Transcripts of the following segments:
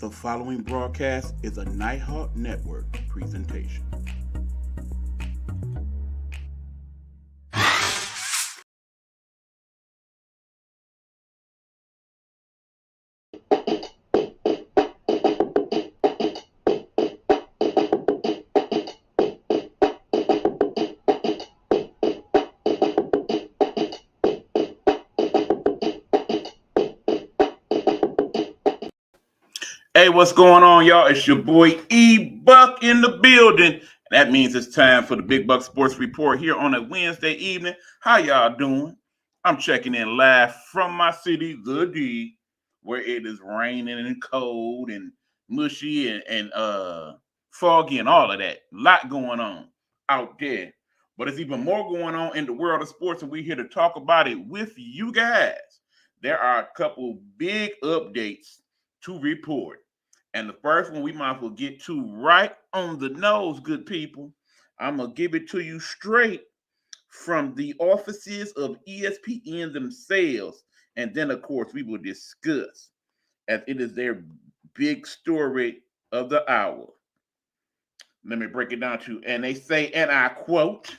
The following broadcast is a Nighthawk Network presentation. Hey, what's going on, y'all? It's your boy E-Buck in the building. That means it's time for the Big Buck Sports Report here on a Wednesday evening. How y'all doing? I'm checking in live from my city, the D, where it is raining and cold and mushy and foggy and all of that. A lot going on out there. But it's even more going on in the world of sports, and we're here to talk about it with you guys. There are a couple big updates to report. And the first one we might as well get to right on the nose, good people. I'm going to give it to you straight from the offices of ESPN themselves. And then, of course, we will discuss, as it is their big story of the hour. Let me break it down to you. And they say, and I quote,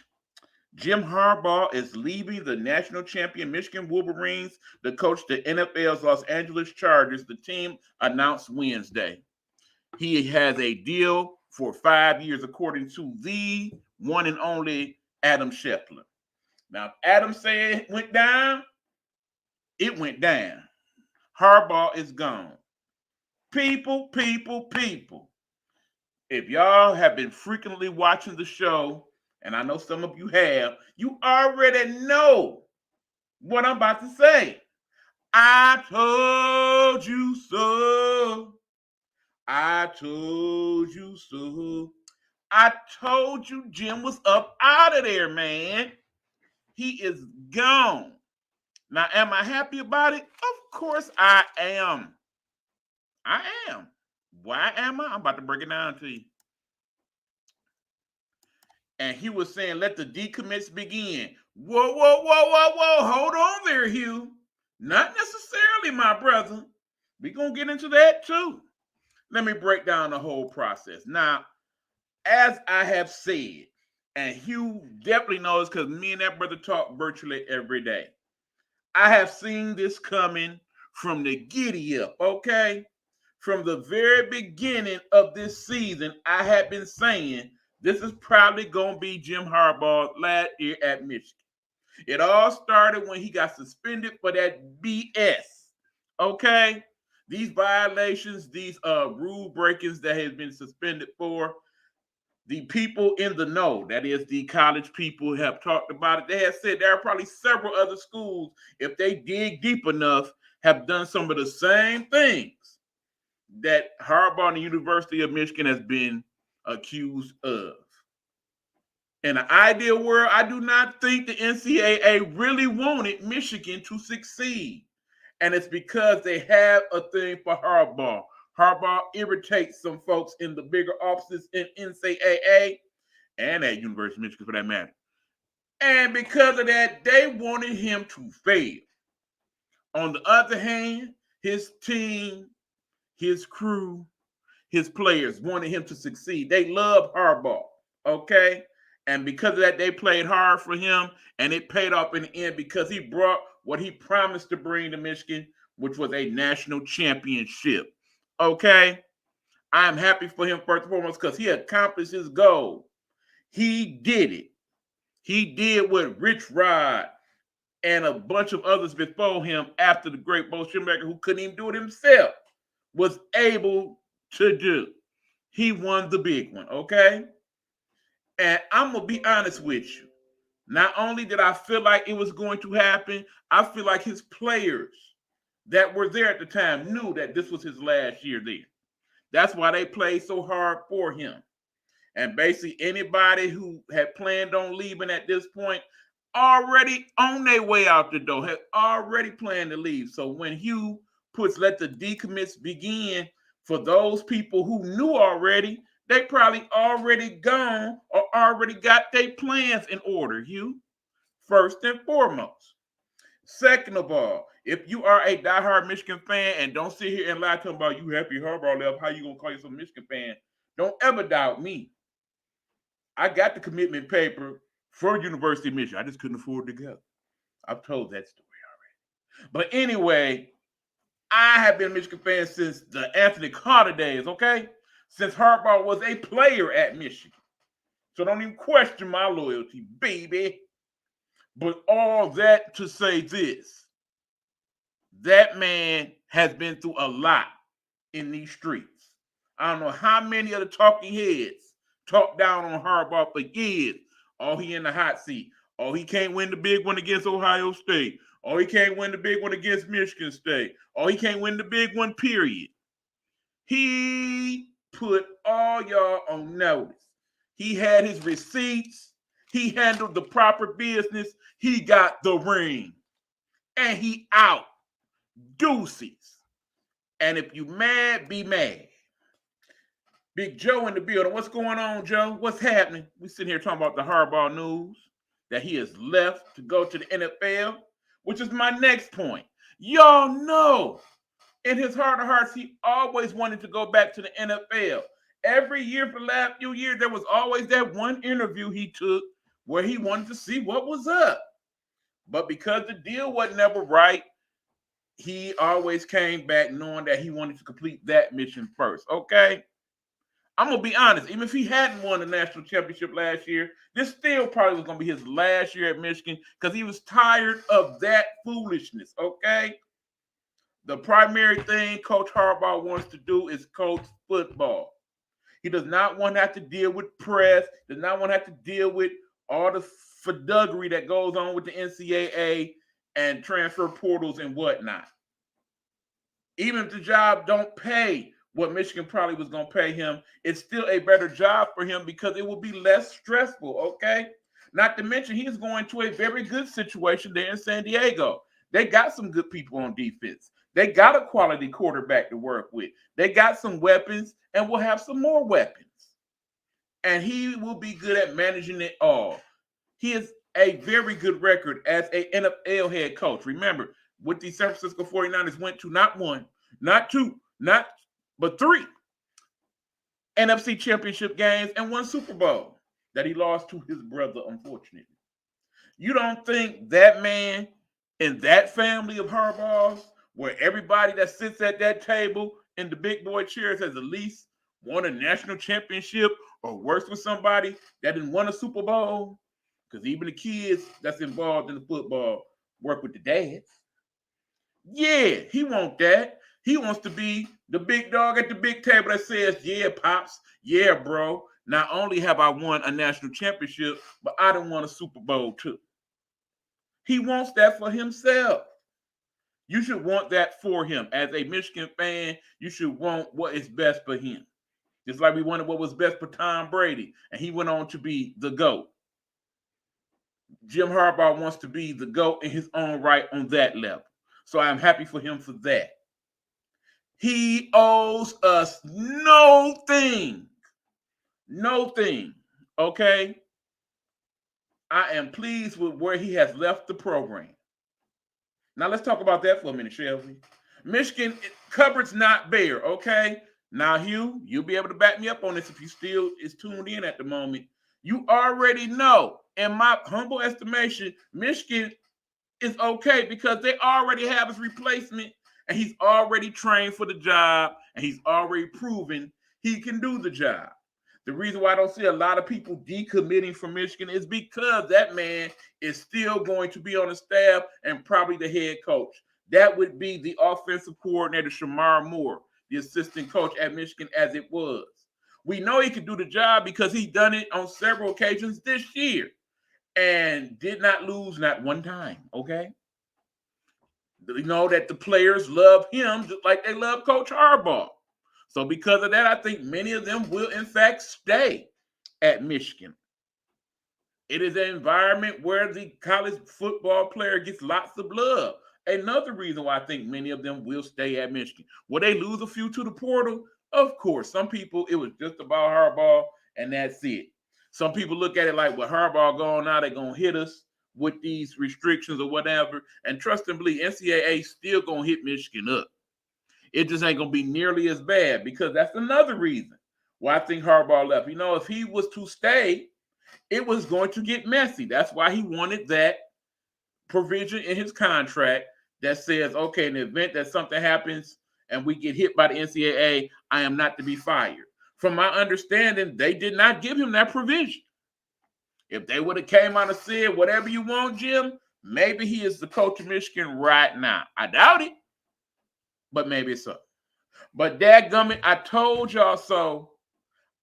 Jim Harbaugh is leaving the national champion Michigan Wolverines to coach the NFL's Los Angeles Chargers, the team announced Wednesday. He has a deal for 5 years, according to the one and only Adam Schefter. Now, if Adam said it went down, it went down. Harbaugh is gone. People. If y'all have been frequently watching the show, and I know some of you have, you already know what I'm about to say. I told you so. I told you so. I told you Jim was up out of there, man. He is gone. Now, am I happy about it? Of course I am. I am. Why am I? I'm about to break it down to you. And he was saying, let the decommits begin. Whoa. Hold on there, Hugh. Not necessarily, my brother. We're going to get into that too. Let me break down the whole process. Now, as I have said, and Hugh definitely knows because me and that brother talk virtually every day, I have seen this coming from the giddy up, okay? From the very beginning of this season, I have been saying this is probably going to be Jim Harbaugh last year at Michigan. It all started when he got suspended for that BS, okay? These violations, these rule breakings that has been suspended for, the people in the know, that is the college people, have talked about it. They have said there are probably several other schools, if they dig deep enough, have done some of the same things that Harbaugh and the University of Michigan has been accused of. In an ideal world, I do not think the NCAA really wanted Michigan to succeed. And it's because they have a thing for Harbaugh. Harbaugh irritates some folks in the bigger offices in NCAA and at University of Michigan for that matter. And because of that, they wanted him to fail. On the other hand, his team, his crew, his players wanted him to succeed. They love Harbaugh, okay? And because of that, they played hard for him, and it paid off in the end because he brought what he promised to bring to Michigan, which was a national championship. Okay? I am happy for him, first and foremost, because he accomplished his goal. He did it. He did what Rich Rod and a bunch of others before him after the great Bo Schembechler, who couldn't even do it himself, was able to do. He won the big one, okay? And I'm going to be honest with you. Not only did I feel like it was going to happen, I feel like his players that were there at the time knew that this was his last year there. That's why they played so hard for him. And basically anybody who had planned on leaving at this point already on their way out the door, had already planned to leave. So when Hugh puts let the decommits begin, for those people who knew already, they probably already gone or already got their plans in order, Hugh, first and foremost. Second of all, If you are a diehard Michigan fan and don't sit here and lie to them about you happy Harbaugh left, how you gonna call yourself a Michigan fan? Don't ever doubt me. I got the commitment paper for University of Michigan. I just couldn't afford to go. I've told that story already. But anyway, I have been a Michigan fan since the Anthony Carter days, okay? Since Harbaugh was a player at Michigan. So don't even question my loyalty, baby. But all that to say this, that man has been through a lot in these streets. I don't know how many of the talking heads talked down on Harbaugh for years. Oh, he in the hot seat. Oh, he can't win the big one against Ohio State. Oh, he can't win the big one against Michigan State. Oh, he can't win the big one, period. He put all y'all on notice. He had his receipts. He handled the proper business. He got the ring. And he out. Deuces. And if you mad, be mad. Big Joe in the building. What's going on, Joe? What's happening? We sitting here talking about the Harbaugh news that he has left to go to the NFL, which is my next point. Y'all know in his heart of hearts, he always wanted to go back to the NFL. Every year for the last few years, there was always that one interview he took where he wanted to see what was up. But because the deal wasn't ever right, he always came back knowing that he wanted to complete that mission first, okay? I'm going to be honest. Even if he hadn't won the national championship last year, this still probably was going to be his last year at Michigan because he was tired of that foolishness, okay? The primary thing Coach Harbaugh wants to do is coach football. He does not want to have to deal with press, does not want to have to deal with all the fuduggery that goes on with the NCAA and transfer portals and whatnot. Even if the job don't pay what Michigan probably was going to pay him, it's still a better job for him because it will be less stressful, okay? Not to mention he's going to a very good situation there in San Diego. They got some good people on defense. They got a quality quarterback to work with. They got some weapons and will have some more weapons. And he will be good at managing it all. He has a very good record as an NFL head coach. Remember, with the San Francisco 49ers went to not one, not two, but three NFC championship games and one Super Bowl that he lost to his brother, unfortunately. You don't think that man and that family of Harbaughs, where everybody that sits at that table in the big boy chairs has at least won a national championship or works with somebody that didn't win a Super Bowl? Because even the kids that's involved in the football work with the dads. Yeah, he wants that. He wants to be the big dog at the big table that says, yeah, Pops, yeah, bro. Not only have I won a national championship, but I done won a Super Bowl too. He wants that for himself. You should want that for him. As a Michigan fan, you should want what is best for him. Just like we wanted what was best for Tom Brady, and he went on to be the GOAT. Jim Harbaugh wants to be the GOAT in his own right on that level. So I'm happy for him for that. He owes us no thing. No thing. Okay? I am pleased with where he has left the program. Now let's talk about that for a minute, shall we? Michigan cupboard's not bare, okay? Now, Hugh, you'll be able to back me up on this if you still is tuned in at the moment. You already know, in my humble estimation, Michigan is okay because they already have his replacement and he's already trained for the job and he's already proven he can do the job. The reason why I don't see a lot of people decommitting from Michigan is because that man is still going to be on the staff and probably the head coach. That would be the offensive coordinator, Shamar Moore, the assistant coach at Michigan as it was. We know he can do the job because he's done it on several occasions this year and did not lose not one time, okay? You know that the players love him just like they love Coach Harbaugh. So because of that, I think many of them will, in fact, stay at Michigan. It is an environment where the college football player gets lots of love. Another reason why I think many of them will stay at Michigan. Will they lose a few to the portal? Of course. Some people, it was just about Harbaugh, and that's it. Some people look at it like, well, Harbaugh gone now, they're going to hit us. with these restrictions or whatever. And trust and believe, NCAA still gonna hit Michigan up. It just ain't gonna be nearly as bad, because that's another reason why I think Harbaugh left. If he was to stay, it was going to get messy. That's why he wanted that provision in his contract that says, okay, in the event that something happens and we get hit by the NCAA, I am not to be fired. From my understanding, they did not give him that provision. If they would have came out and said, whatever you want, Jim, maybe he is the coach of Michigan right now. I doubt it, but maybe it's so. But dadgummit, I told y'all so.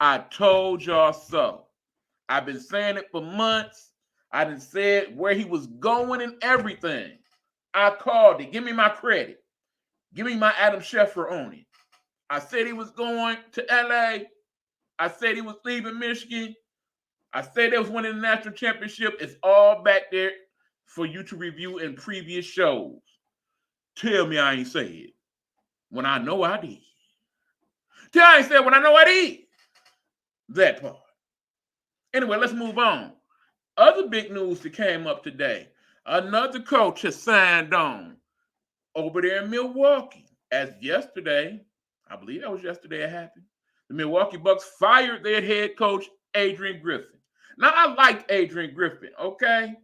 I told y'all so. I've been saying it for months. I done said where he was going and everything. I called it. Give me my credit. Give me my Adam Schefter on it. I said he was going to LA. I said he was leaving Michigan. I said they was winning the national championship. It's all back there for you to review in previous shows. Tell me I ain't say it when I know I did. Tell I ain't said when I know I did. That part. Anyway, let's move on. Other big news that came up today. Another coach has signed on over there in Milwaukee. As yesterday, I believe that was yesterday it happened, the Milwaukee Bucks fired their head coach, Adrian Griffin. Now, I like Adrian Griffin, okay?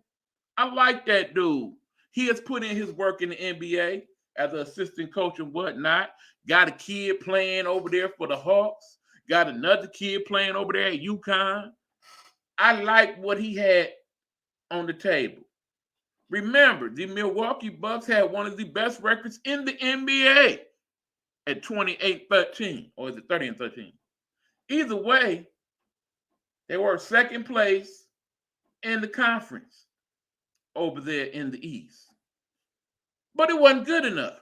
I like that dude. He has put in his work in the NBA as an assistant coach and whatnot. Got a kid playing over there for the Hawks. Got another kid playing over there at UConn. I like what he had on the table. Remember, the Milwaukee Bucks had one of the best records in the NBA at 28-13, or is it 30-13? Either way, they were second place in the conference over there in the East. But it wasn't good enough.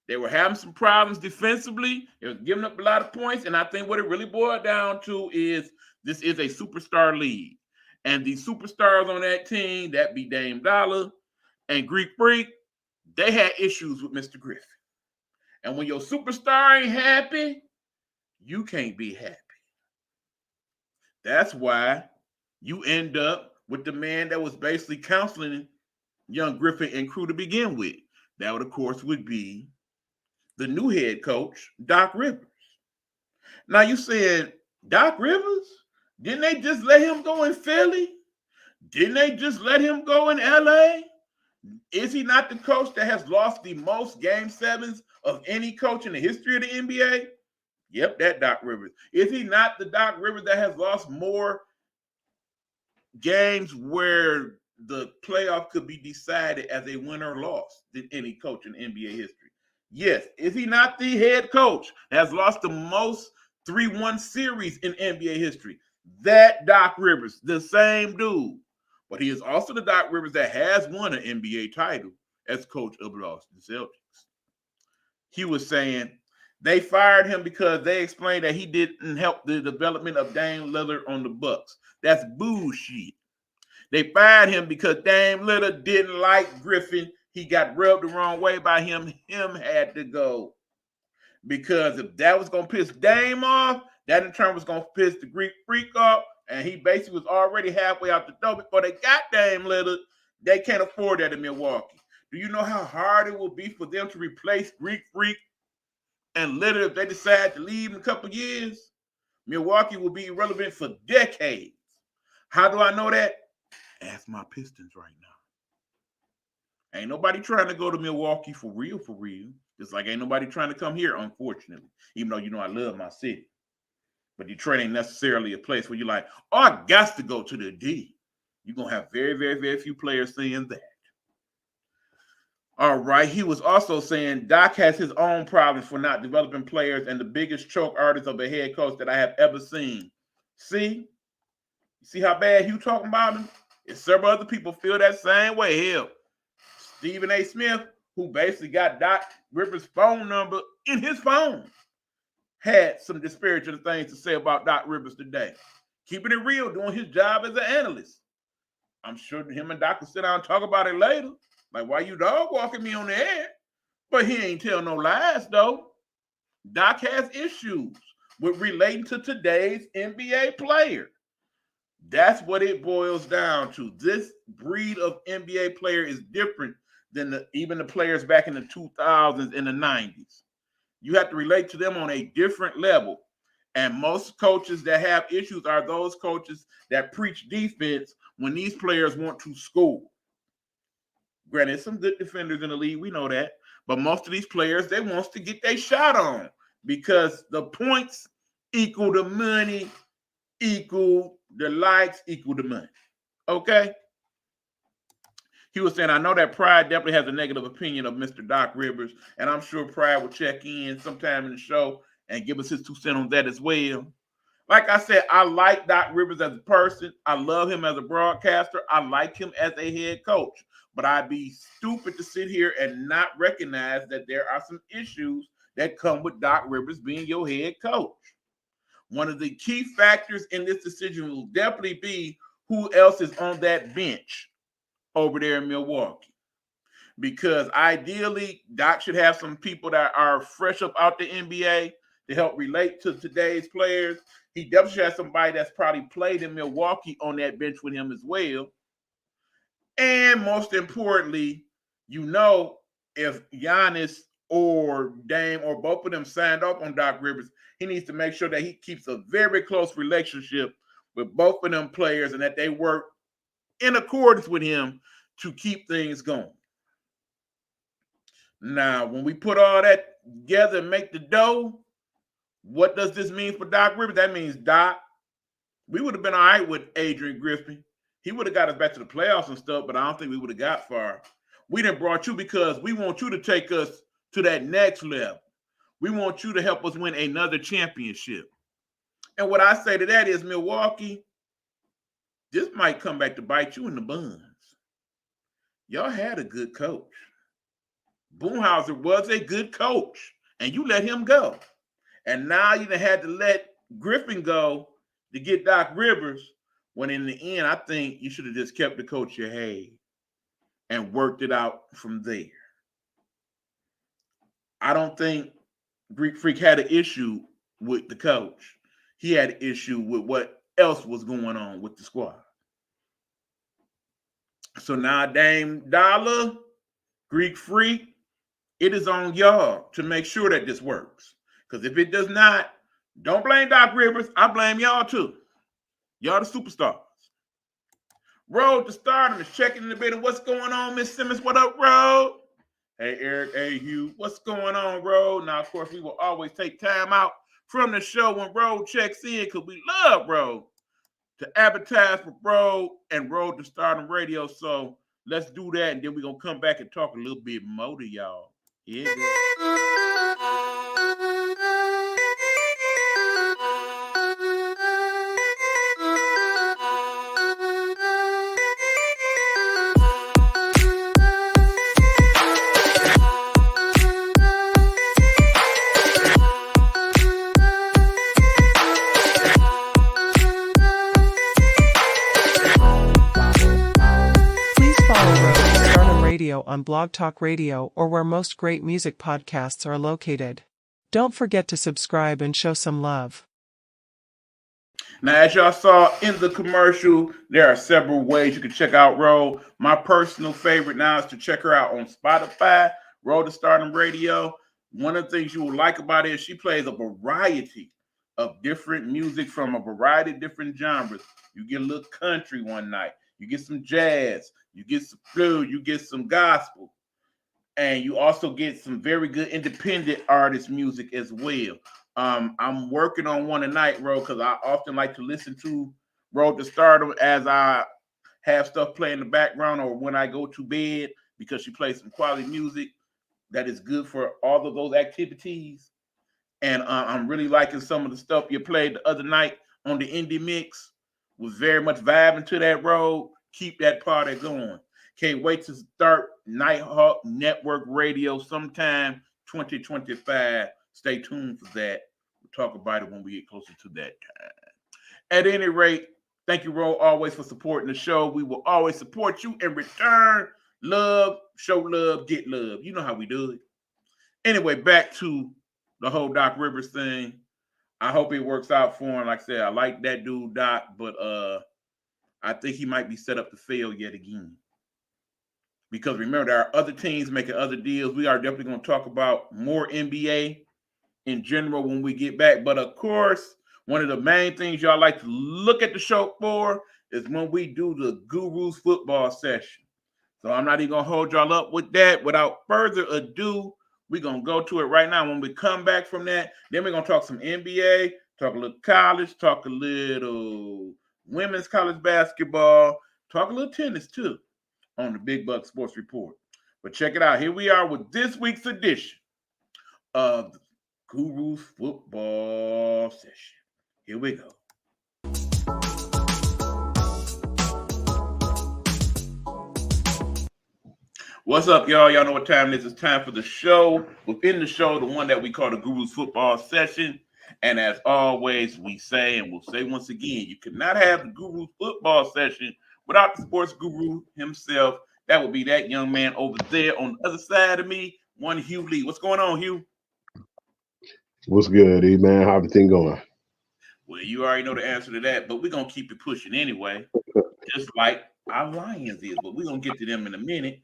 They were having some problems defensively. They were giving up a lot of points, and I think what it really boiled down to is this is a superstar league. And the superstars on that team, that be Dame Dollar and Greek Freak, they had issues with Mr. Griffin. And when your superstar ain't happy, you can't be happy. That's why you end up with the man that was basically counseling young Griffin and crew to begin with. That would, of course, would be the new head coach, Doc Rivers. Now you said, Doc Rivers? Didn't they just let him go in Philly? Didn't they just let him go in LA? Is he not the coach that has lost the most game sevens of any coach in the history of the NBA? Yep, that Doc Rivers. Is he not the Doc Rivers that has lost more games where the playoff could be decided as a win or loss than any coach in NBA history? Yes. Is he not the head coach that has lost the most 3-1 series in NBA history? That Doc Rivers, the same dude. But he is also the Doc Rivers that has won an NBA title as coach of the Boston Celtics. He was saying they fired him because they explained that he didn't help the development of Dame Lillard on the Bucks. That's bullshit. They fired him because Dame Lillard didn't like Griffin. He got rubbed the wrong way by him. Him had to go. Because if that was going to piss Dame off, that in turn was going to piss the Greek Freak off. And he basically was already halfway out the door before they got Dame Lillard. They can't afford that in Milwaukee. Do you know how hard it will be for them to replace Greek Freak and Lillard if they decide to leave in a couple of years? Milwaukee will be irrelevant for decades. How do I know that? Ask my Pistons right now. Ain't nobody trying to go to Milwaukee for real, for real. Just like ain't nobody trying to come here, unfortunately. Even though, I love my city. But Detroit ain't necessarily a place where you're like, oh, I got to go to the D. You're going to have very, very, very few players saying that. All right. He was also saying Doc has his own problems for not developing players and the biggest choke artist of a head coach that I have ever seen. See how bad you talking about him? And several other people feel that same way. Hell, Stephen A. Smith, who basically got Doc Rivers' phone number in his phone, had some disparaging things to say about Doc Rivers today. Keeping it real, doing his job as an analyst. I'm sure him and Doc will sit down and talk about it later. Like, why you dog walking me on the air? But he ain't tell no lies, though. Doc has issues with relating to today's NBA player. That's what it boils down to. This breed of NBA player is different than even the players back in the 2000s and the 90s. You have to relate to them on a different level. And most coaches that have issues are those coaches that preach defense when these players want to score. Granted, some good defenders in the league, we know that. But most of these players, they wants to get their shot on because the points equal the money, equal the likes, equal the money. Okay? He was saying, I know that Pride definitely has a negative opinion of Mr. Doc Rivers, and I'm sure Pride will check in sometime in the show and give us his 2 cents on that as well. Like I said, I like Doc Rivers as a person. I love him as a broadcaster. I like him as a head coach. But I'd be stupid to sit here and not recognize that there are some issues that come with Doc Rivers being your head coach. One of the key factors in this decision will definitely be who else is on that bench over there in Milwaukee. Because ideally, Doc should have some people that are fresh up out the NBA to help relate to today's players. He definitely should have somebody that's probably played in Milwaukee on that bench with him as well. And most importantly, if Giannis or Dame or both of them signed up on Doc Rivers, he needs to make sure that he keeps a very close relationship with both of them players and that they work in accordance with him to keep things going. Now, when we put all that together and make the dough, what does this mean for Doc Rivers? That means, Doc, we would have been all right with Adrian Griffin. He would have got us back to the playoffs and stuff, but I don't think we would have got far. We done brought you because we want you to take us to that next level. We want you to help us win another championship. And what I say to that is, Milwaukee, this might come back to bite you in the buns. Y'all had a good coach. Boomhauser was a good coach, and you let him go. And now you had to let Griffin go to get Doc Rivers, when in the end, I think you should have just kept the coach you had and worked it out from there. I don't think Greek Freak had an issue with the coach. He had an issue with what else was going on with the squad. So now, Dame Dollar, Greek Freak, it is on y'all to make sure that this works. Because if it does not, don't blame Doc Rivers. I blame y'all too. Y'all the superstars. Road to Stardom is checking in a bit of what's going on, Miss Simmons. What up, Road? Hey, Eric. Hey, Hugh. What's going on, Road? Now, of course, we will always take time out from the show when Road checks in because we love Road to advertise for Road and Road to Stardom Radio. So let's do that, and then we're going to come back and talk a little bit more to y'all. Yeah. On Blog Talk Radio or where most great music podcasts are located. Don't forget to subscribe and show some love. Now, as y'all saw in the commercial, there are several ways you can check out Road. My personal favorite now is to check her out on Spotify, Road to Stardom Radio. One of the things you will like about it is she plays a variety of different music from a variety of different genres. You get a little country one night. You get some jazz. You get some blues. You get some gospel. And you also get some very good independent artist music as well. I'm working on one tonight, Road, because I often like to listen to Road to Stardom as I have stuff play in the background or when I go to bed, because she plays some quality music that is good for all of those activities. And I'm really liking some of the stuff you played the other night on the Indie Mix. Was very much vibing to that, Road. Keep that party going. Can't wait to start Nighthawk Network Radio sometime 2025. Stay tuned for that. We'll talk about it when we get closer to that time. At any rate, thank you, Ro, always for supporting the show. We will always support you in return. Love, show love, get love. You know how we do it. Anyway, back to the whole Doc Rivers thing. I hope it works out for him. Like I said, I like that dude, Doc, but I think he might be set up to fail yet again. Because remember, there are other teams making other deals. We are definitely going to talk about more NBA in general when we get back. But of course, one of the main things y'all like to look at the show for is when we do the Gurus football session. So I'm not even going to hold y'all up with that. Without further ado, we're going to go to it right now. When we come back from that, then we're going to talk some NBA, talk a little college, talk a little women's college basketball, talk a little tennis too on the Big Buck Sports Report. But check it out. Here we are with this week's edition of the Guru's football session. Here we go. What's up, y'all? Y'all know what time it is. It's time for the show. Within the show, the one that we call the Guru's football session. And as always, we say, and we'll say once again, you cannot have the Guru's football session without the sports guru himself. That would be that young man over there on the other side of me, one Hugh Lee. What's going on, Hugh? What's good, E man? How everything going? Well, you already know the answer to that, but we're going to keep it pushing anyway, just like our Lions is. But we're going to get to them in a minute.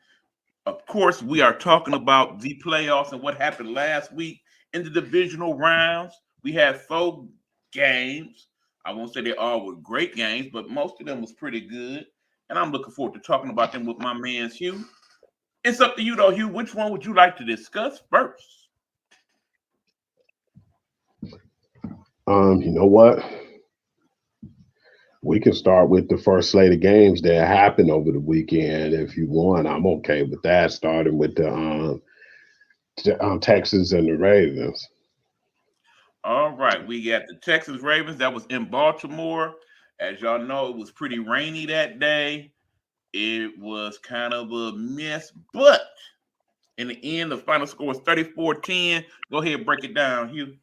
Of course, we are talking about the playoffs and what happened last week in the divisional rounds. We had 4 games. I won't say they all were great games, but most of them was pretty good. And I'm looking forward to talking about them with my man, Hugh. It's up to you, though, Hugh. Which one would you like to discuss first? You know what? We can start with the first slate of games that happened over the weekend. If you want, I'm okay with that. Starting with the Texans and the Ravens. All right, we got the Texans Ravens. That was in Baltimore. As y'all know, it was pretty rainy that day. It was kind of a mess, but in the end, the final score was 34-10. Go ahead and break it down, Hugh.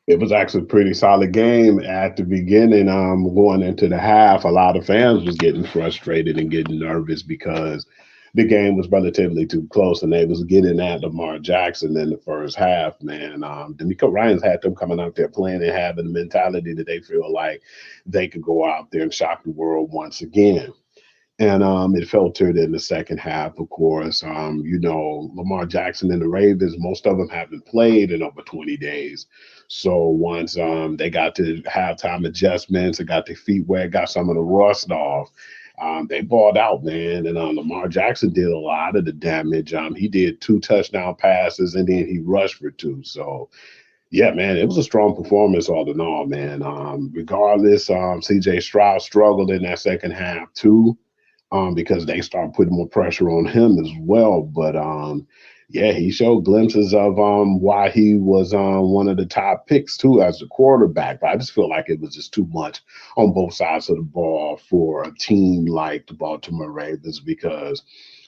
It was actually a pretty solid game at the beginning. Going into the half, a lot of fans was getting frustrated and getting nervous because the game was relatively too close, and they was getting at Lamar Jackson in the first half. Man, D'Amico Ryans had them coming out there playing and having the mentality that they feel like they could go out there and shock the world once again. And it filtered in the second half, of course. Lamar Jackson and the Ravens, most of them haven't played in over 20 days. So once they got to halftime adjustments and got their feet wet, got some of the rust off, they balled out, man. And Lamar Jackson did a lot of the damage. He did 2 touchdown passes, and then he rushed for 2. So, yeah, man, it was a strong performance all in all, man. Regardless, C.J. Stroud struggled in that second half, too. Because they start putting more pressure on him as well. But yeah, he showed glimpses of why he was one of the top picks too as a quarterback. But I just feel like it was just too much on both sides of the ball for a team like the Baltimore Ravens because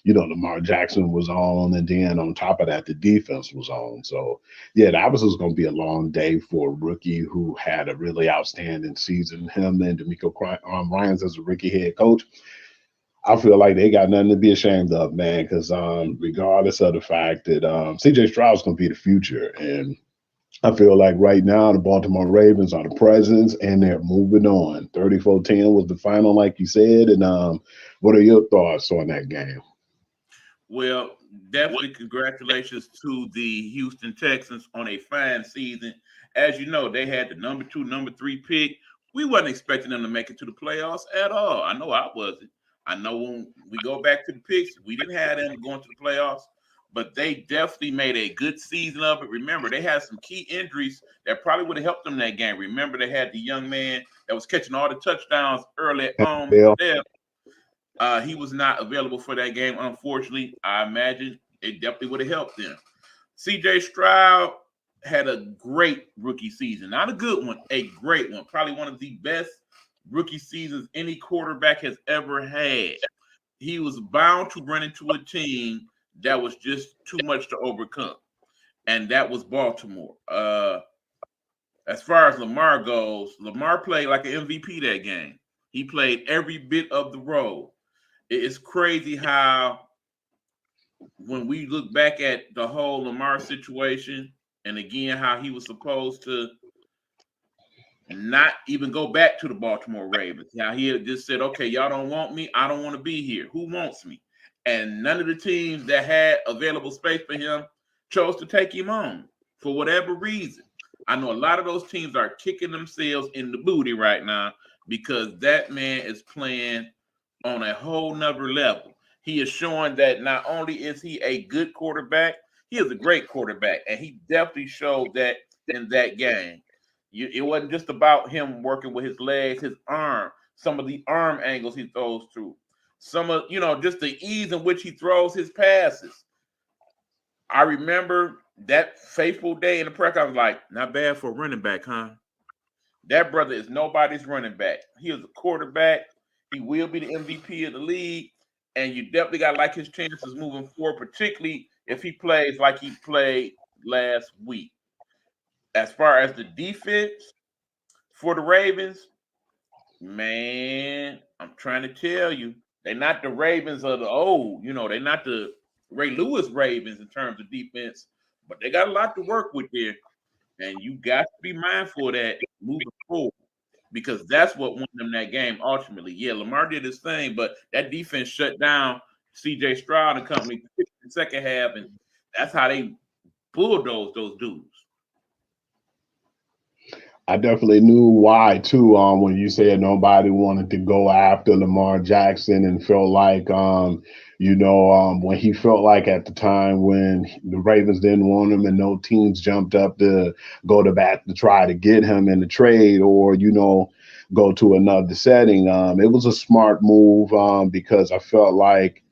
Lamar Jackson was on, and then on top of that, the defense was on. So yeah, that was just going to be a long day for a rookie who had a really outstanding season. Him and D'Amico Ryans as a rookie head coach. I feel like they got nothing to be ashamed of, man, because regardless of the fact that C.J. Stroud's going to be the future. And I feel like right now the Baltimore Ravens are the presence, and they're moving on. 34-10 was the final, like you said. And what are your thoughts on that game? Well, definitely congratulations to the Houston Texans on a fine season. As you know, they had the number 2, number 3 pick. We wasn't expecting them to make it to the playoffs at all. I know I wasn't. I know when we go back to the picks, we didn't have them going to the playoffs, but they definitely made a good season of it. Remember, they had some key injuries that probably would have helped them that game. Remember, they had the young man that was catching all the touchdowns early on there. He was not available for that game, unfortunately. I imagine it definitely would have helped them. C.J. Stroud had a great rookie season. Not a good one, a great one. Probably one of the best rookie seasons any quarterback has ever had. He was bound to run into a team that was just too much to overcome, and that was Baltimore. As far as Lamar goes, Lamar played like an MVP that game. He played every bit of the role. It's crazy how when we look back at the whole Lamar situation, and again how he was supposed to not even go back to the Baltimore Ravens. Now he had just said, okay, y'all don't want me. I don't want to be here. Who wants me? And none of the teams that had available space for him chose to take him on for whatever reason. I know a lot of those teams are kicking themselves in the booty right now because that man is playing on a whole nother level. He is showing that not only is he a good quarterback, he is a great quarterback. And he definitely showed that in that game. It wasn't just about him working with his legs, his arm, some of the arm angles he throws through, some of, just the ease in which he throws his passes. I remember that fateful day in the press. I was like, not bad for a running back, huh? That brother is nobody's running back. He is a quarterback. He will be the MVP of the league. And you definitely got to like his chances moving forward, particularly if he plays like he played last week. As far as the defense for the Ravens, man, I'm trying to tell you, they're not the Ravens of the old. They're not the Ray Lewis Ravens in terms of defense, but they got a lot to work with there. And you got to be mindful of that moving forward because that's what won them that game ultimately. Yeah, Lamar did his thing, but that defense shut down C.J. Stroud and company in the second half, and that's how they bulldozed those dudes. I definitely knew why too. When you said nobody wanted to go after Lamar Jackson and felt like, when he felt like at the time when the Ravens didn't want him and no teams jumped up to go to bat to try to get him in the trade or go to another setting. It was a smart move because I felt like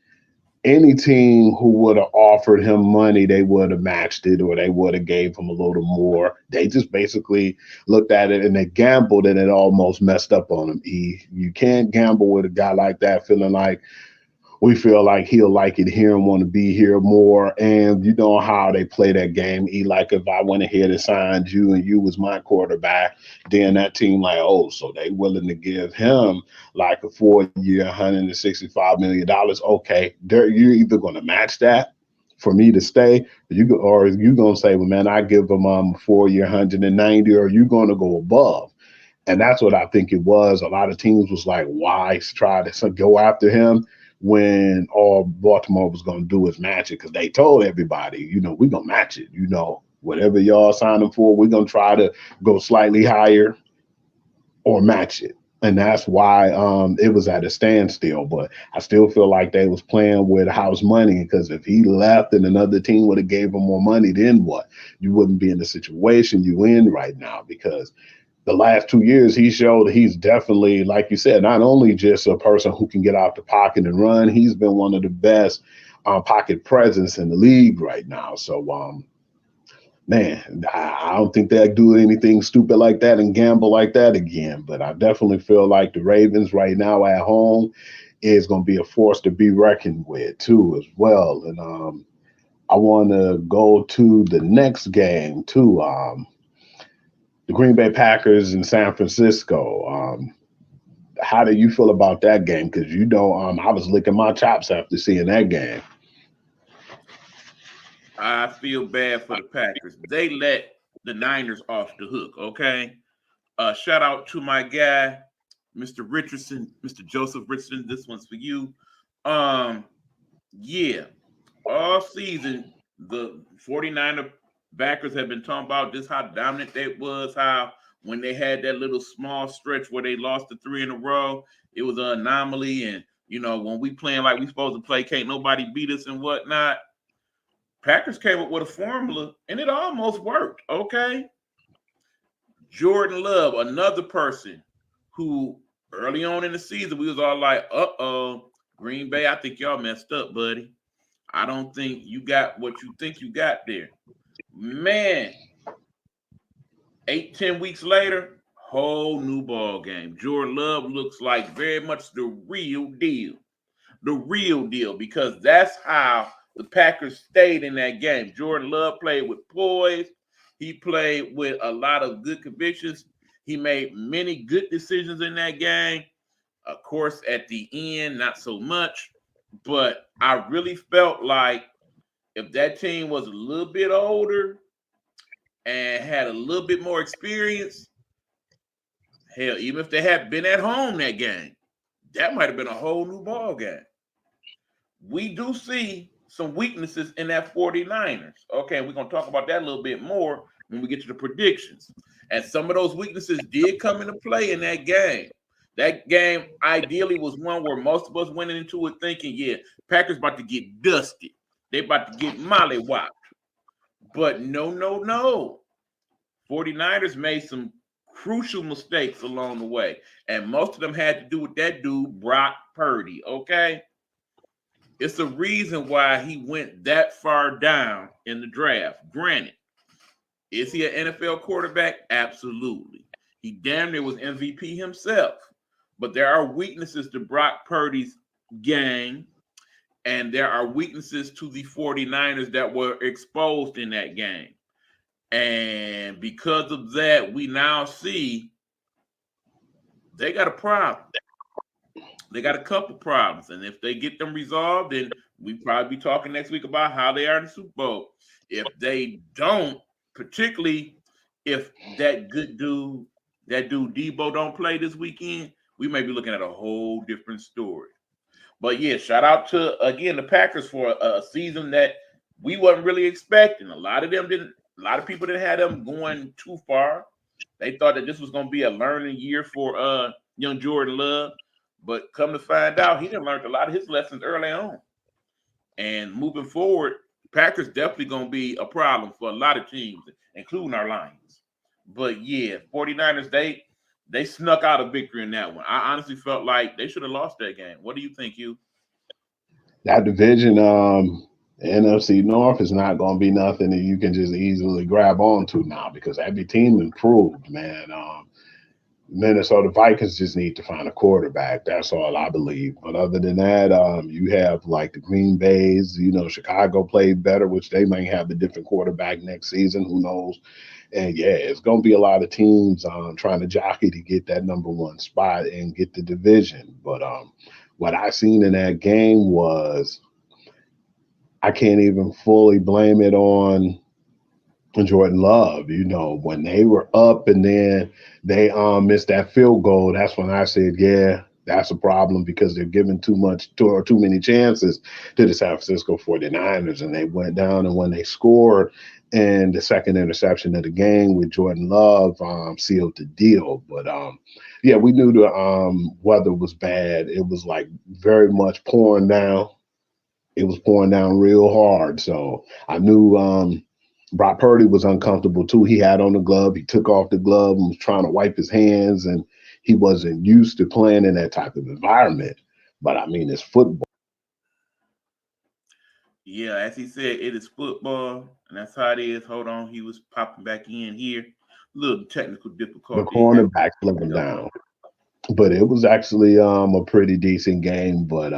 any team who would have offered him money, they would have matched it or they would have gave him a little more. They just basically looked at it and they gambled and it almost messed up on him. You can't gamble with a guy like that feeling like we feel like he'll like it here and want to be here more. And you know how they play that game. Like if I went ahead and signed you and you was my quarterback, then that team like, oh, so they willing to give him like a 4-year, $165 million. Okay, you're either going to match that for me to stay, or you going to say, well, man, I give him a 4-year, 190, or you going to go above. And that's what I think it was. A lot of teams was like, why try to go after him when all Baltimore was going to do is match it? Because they told everybody, we're going to match it. Whatever y'all sign him for, we're going to try to go slightly higher or match it. And that's why it was at a standstill. But I still feel like they was playing with house money because if he left and another team would have gave him more money, then what? You wouldn't be in the situation you in right now because the last 2 years, he showed he's definitely, like you said, not only just a person who can get out the pocket and run, he's been one of the best pocket presence in the league right now. So, man, I don't think they'll do anything stupid like that and gamble like that again. But I definitely feel like the Ravens right now at home is going to be a force to be reckoned with, too, as well. And I want to go to the next game, too. The Green Bay Packers in San Francisco. How do you feel about that game? Because I was licking my chops after seeing that game. I feel bad for the Packers. They let the Niners off the hook, okay? Shout out to my guy, Mr. Richardson, Mr. Joseph Richardson. This one's for you. Yeah, all season, the 49er backers have been talking about just how dominant they was, how when they had that little small stretch where they lost the 3 in a row, it was an anomaly. And, when we playing like we supposed to play, can't nobody beat us and whatnot. Packers came up with a formula, and it almost worked, okay? Jordan Love, another person who early on in the season, we was all like, uh-oh, Green Bay, I think y'all messed up, buddy. I don't think you got what you think you got there. Man, 8-10 weeks later, whole new ball game. Jordan Love looks like very much the real deal. The real deal, because that's how the Packers stayed in that game. Jordan Love played with poise. He played with a lot of good convictions. He made many good decisions in that game. Of course, at the end, not so much. But I really felt like if that team was a little bit older and had a little bit more experience, Hell, even if they had been at home that game, that might have been a whole new ball game. We do see some weaknesses in that 49ers. Okay, we're going to talk about that a little bit more when we get to the predictions. And some of those weaknesses did come into play in that game. That game ideally was one where most of us went into it thinking, yeah, Packers about to get dusted. They about to get mollywopped. But no. 49ers made some crucial mistakes along the way. And most of them had to do with that dude, Brock Purdy, okay? It's the reason why he went that far down in the draft. Granted, is he an NFL quarterback? Absolutely. He damn near was MVP himself. But there are weaknesses to Brock Purdy's game, and there are weaknesses to the 49ers that were exposed in that game. And because of that, we now see they got a problem. They got a couple problems. And if they get them resolved, then we probably be talking next week about how they are in the Super Bowl. If they don't, particularly if that dude Debo don't play this weekend, we may be looking at a whole different story. But yeah, shout out to, again, the Packers for a season that we wasn't really expecting. A lot of people didn't have them going too far. They thought that this was going to be a learning year for young Jordan Love. But come to find out, he done learned a lot of his lessons early on. And moving forward, Packers definitely going to be a problem for a lot of teams, including our Lions. But yeah, 49ers, they snuck out a victory in that one. I honestly felt like they should have lost that game. What do you think, Hugh? That division, NFC North is not going to be nothing that you can just easily grab onto now because every team improved, man. Minnesota Vikings just need to find a quarterback. That's all I believe. But other than that, you have like the Green Bays, Chicago played better, which they may have a different quarterback next season. Who knows? And yeah, it's going to be a lot of teams trying to jockey to get that number one spot and get the division. But what I seen in that game was I can't even fully blame it on Jordan Love. When they were up and then they missed that field goal, that's when I said, yeah, that's a problem because they're giving too many chances to the San Francisco 49ers. And they went down, and when they scored and the second interception of the game with Jordan Love sealed the deal. But yeah, we knew the weather was bad. It was like very much pouring down. It was pouring down real hard. So I knew Brock Purdy was uncomfortable too. He had on the glove. He took off the glove and was trying to wipe his hands, and he wasn't used to playing in that type of environment. But I mean, it's football. Yeah, as he said, it is football, and that's how it is. Hold on, he was popping back in here. Little technical difficulty. The cornerback let him down. But it was actually a pretty decent game. But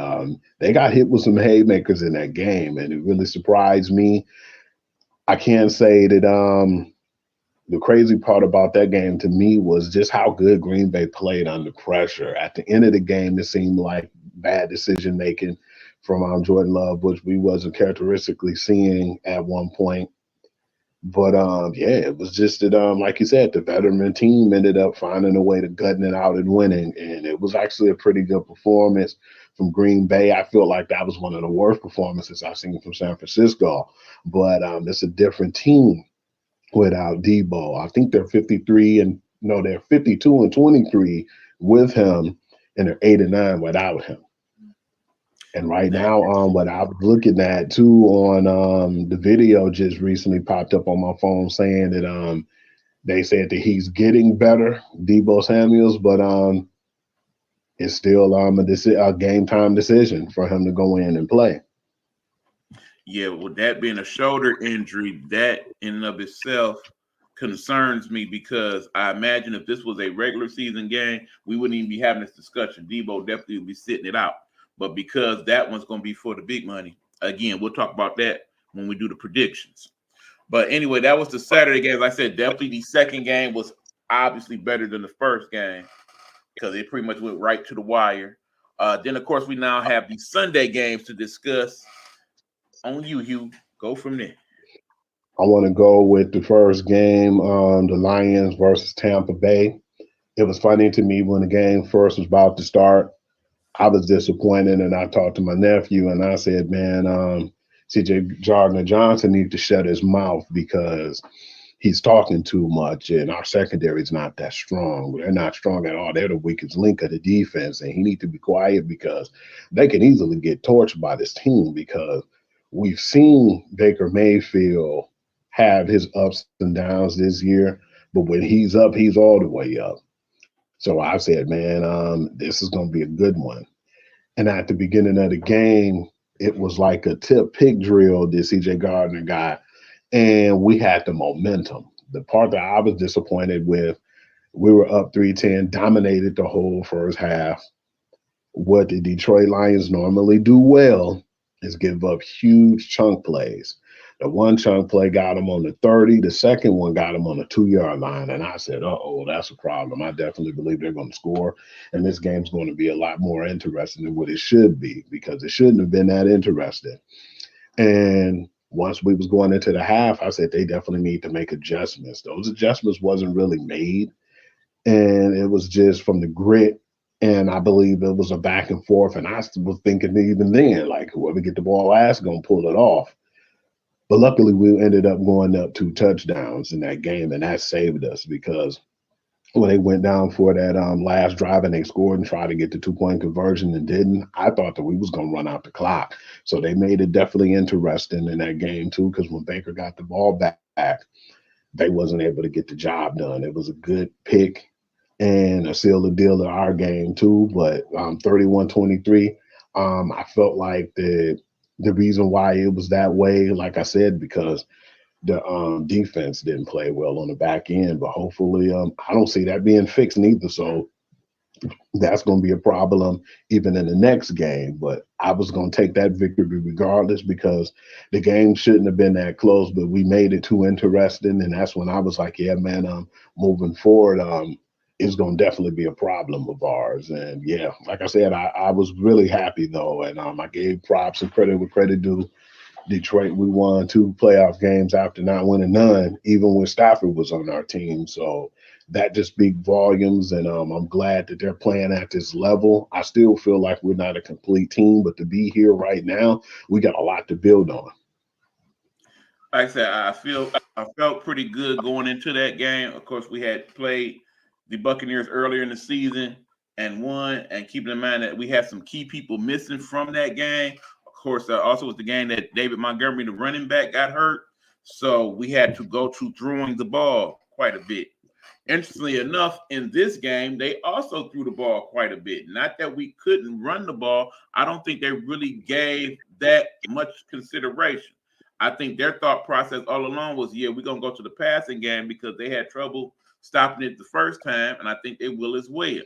they got hit with some haymakers in that game, and it really surprised me. I can say that the crazy part about that game to me was just how good Green Bay played under pressure. At the end of the game, it seemed like bad decision making from Jordan Love, which we wasn't characteristically seeing at one point. But yeah, it was just that like you said, the veteran team ended up finding a way to gutting it out and winning, and it was actually a pretty good performance from Green Bay. I feel like that was one of the worst performances I've seen from San Francisco, but it's a different team without Debo. I think they're 52-23 with him, and they're 8-9 without him. And right now, what I was looking at too on the video just recently popped up on my phone saying that they said that he's getting better, Debo Samuels, but it's still a game time decision for him to go in and play. Yeah, with that being a shoulder injury, that in and of itself concerns me because I imagine if this was a regular season game, we wouldn't even be having this discussion. Debo definitely would be sitting it out. But because that one's going to be for the big money, again, we'll talk about that when we do the predictions. But anyway, that was the Saturday game. As I said, definitely the second game was obviously better than the first game because it pretty much went right to the wire. Then, of course, we now have the Sunday games to discuss. On you, Hugh. Go from there. I want to go with the first game, the Lions versus Tampa Bay. It was funny to me when the game first was about to start. I was disappointed, and I talked to my nephew, and I said, "Man, C.J. Gardner Johnson needs to shut his mouth because he's talking too much, and our secondary is not that strong. They're not strong at all. They're the weakest link of the defense, and he needs to be quiet because they can easily get torched by this team because we've seen Baker Mayfield have his ups and downs this year, but when he's up, he's all the way up. So I said, man, this is going to be a good one. And at the beginning of the game, it was like a tip pick drill that CJ Gardner got, and we had the momentum. The part that I was disappointed with, we were up 3-10, dominated the whole first half. What the Detroit Lions normally do well is give up huge chunk plays. The one chunk play got them on the 30, the second one got them on the 2 yard line. And I said, oh, that's a problem. I definitely believe they're going to score. And this game's going to be a lot more interesting than what it should be because it shouldn't have been that interesting. And once we was going into the half, I said they definitely need to make adjustments. Those adjustments wasn't really made, and it was just from the grit. And I believe it was a back and forth. And I was thinking even then, like whoever get the ball last gonna pull it off. But luckily, we ended up going up 2 touchdowns in that game, and that saved us because when they went down for that last drive and they scored and tried to get the 2 point conversion and didn't, I thought that we was gonna run out the clock. So they made it definitely interesting in that game too, because when Baker got the ball back, they wasn't able to get the job done. It was a good pick and a seal the deal of our game too. But 31-23, I felt like the reason why it was that way, like I said, because the defense didn't play well on the back end. But hopefully, I don't see that being fixed neither. So that's going to be a problem even in the next game. But I was going to take that victory regardless because the game shouldn't have been that close, but we made it too interesting. And that's when I was like, yeah, man, moving forward, it's going to definitely be a problem of ours. And yeah, like I said, I was really happy though. And I gave props and credit where credit due. Detroit, we won 2 playoff games after not winning none, even when Stafford was on our team. So that just speaks volumes, and I'm glad that they're playing at this level. I still feel like we're not a complete team, but to be here right now, we got a lot to build on. Like I said, I felt pretty good going into that game. Of course, we had played the Buccaneers earlier in the season and won. And keeping in mind that we had some key people missing from that game. Of course, also was the game that David Montgomery, the running back, got hurt. So we had to go to throwing the ball quite a bit. Interestingly enough, in this game, they also threw the ball quite a bit. Not that we couldn't run the ball. I don't think they really gave that much consideration. I think their thought process all along was, yeah, we're going to go to the passing game because they had trouble stopping it the first time, and I think they will as well.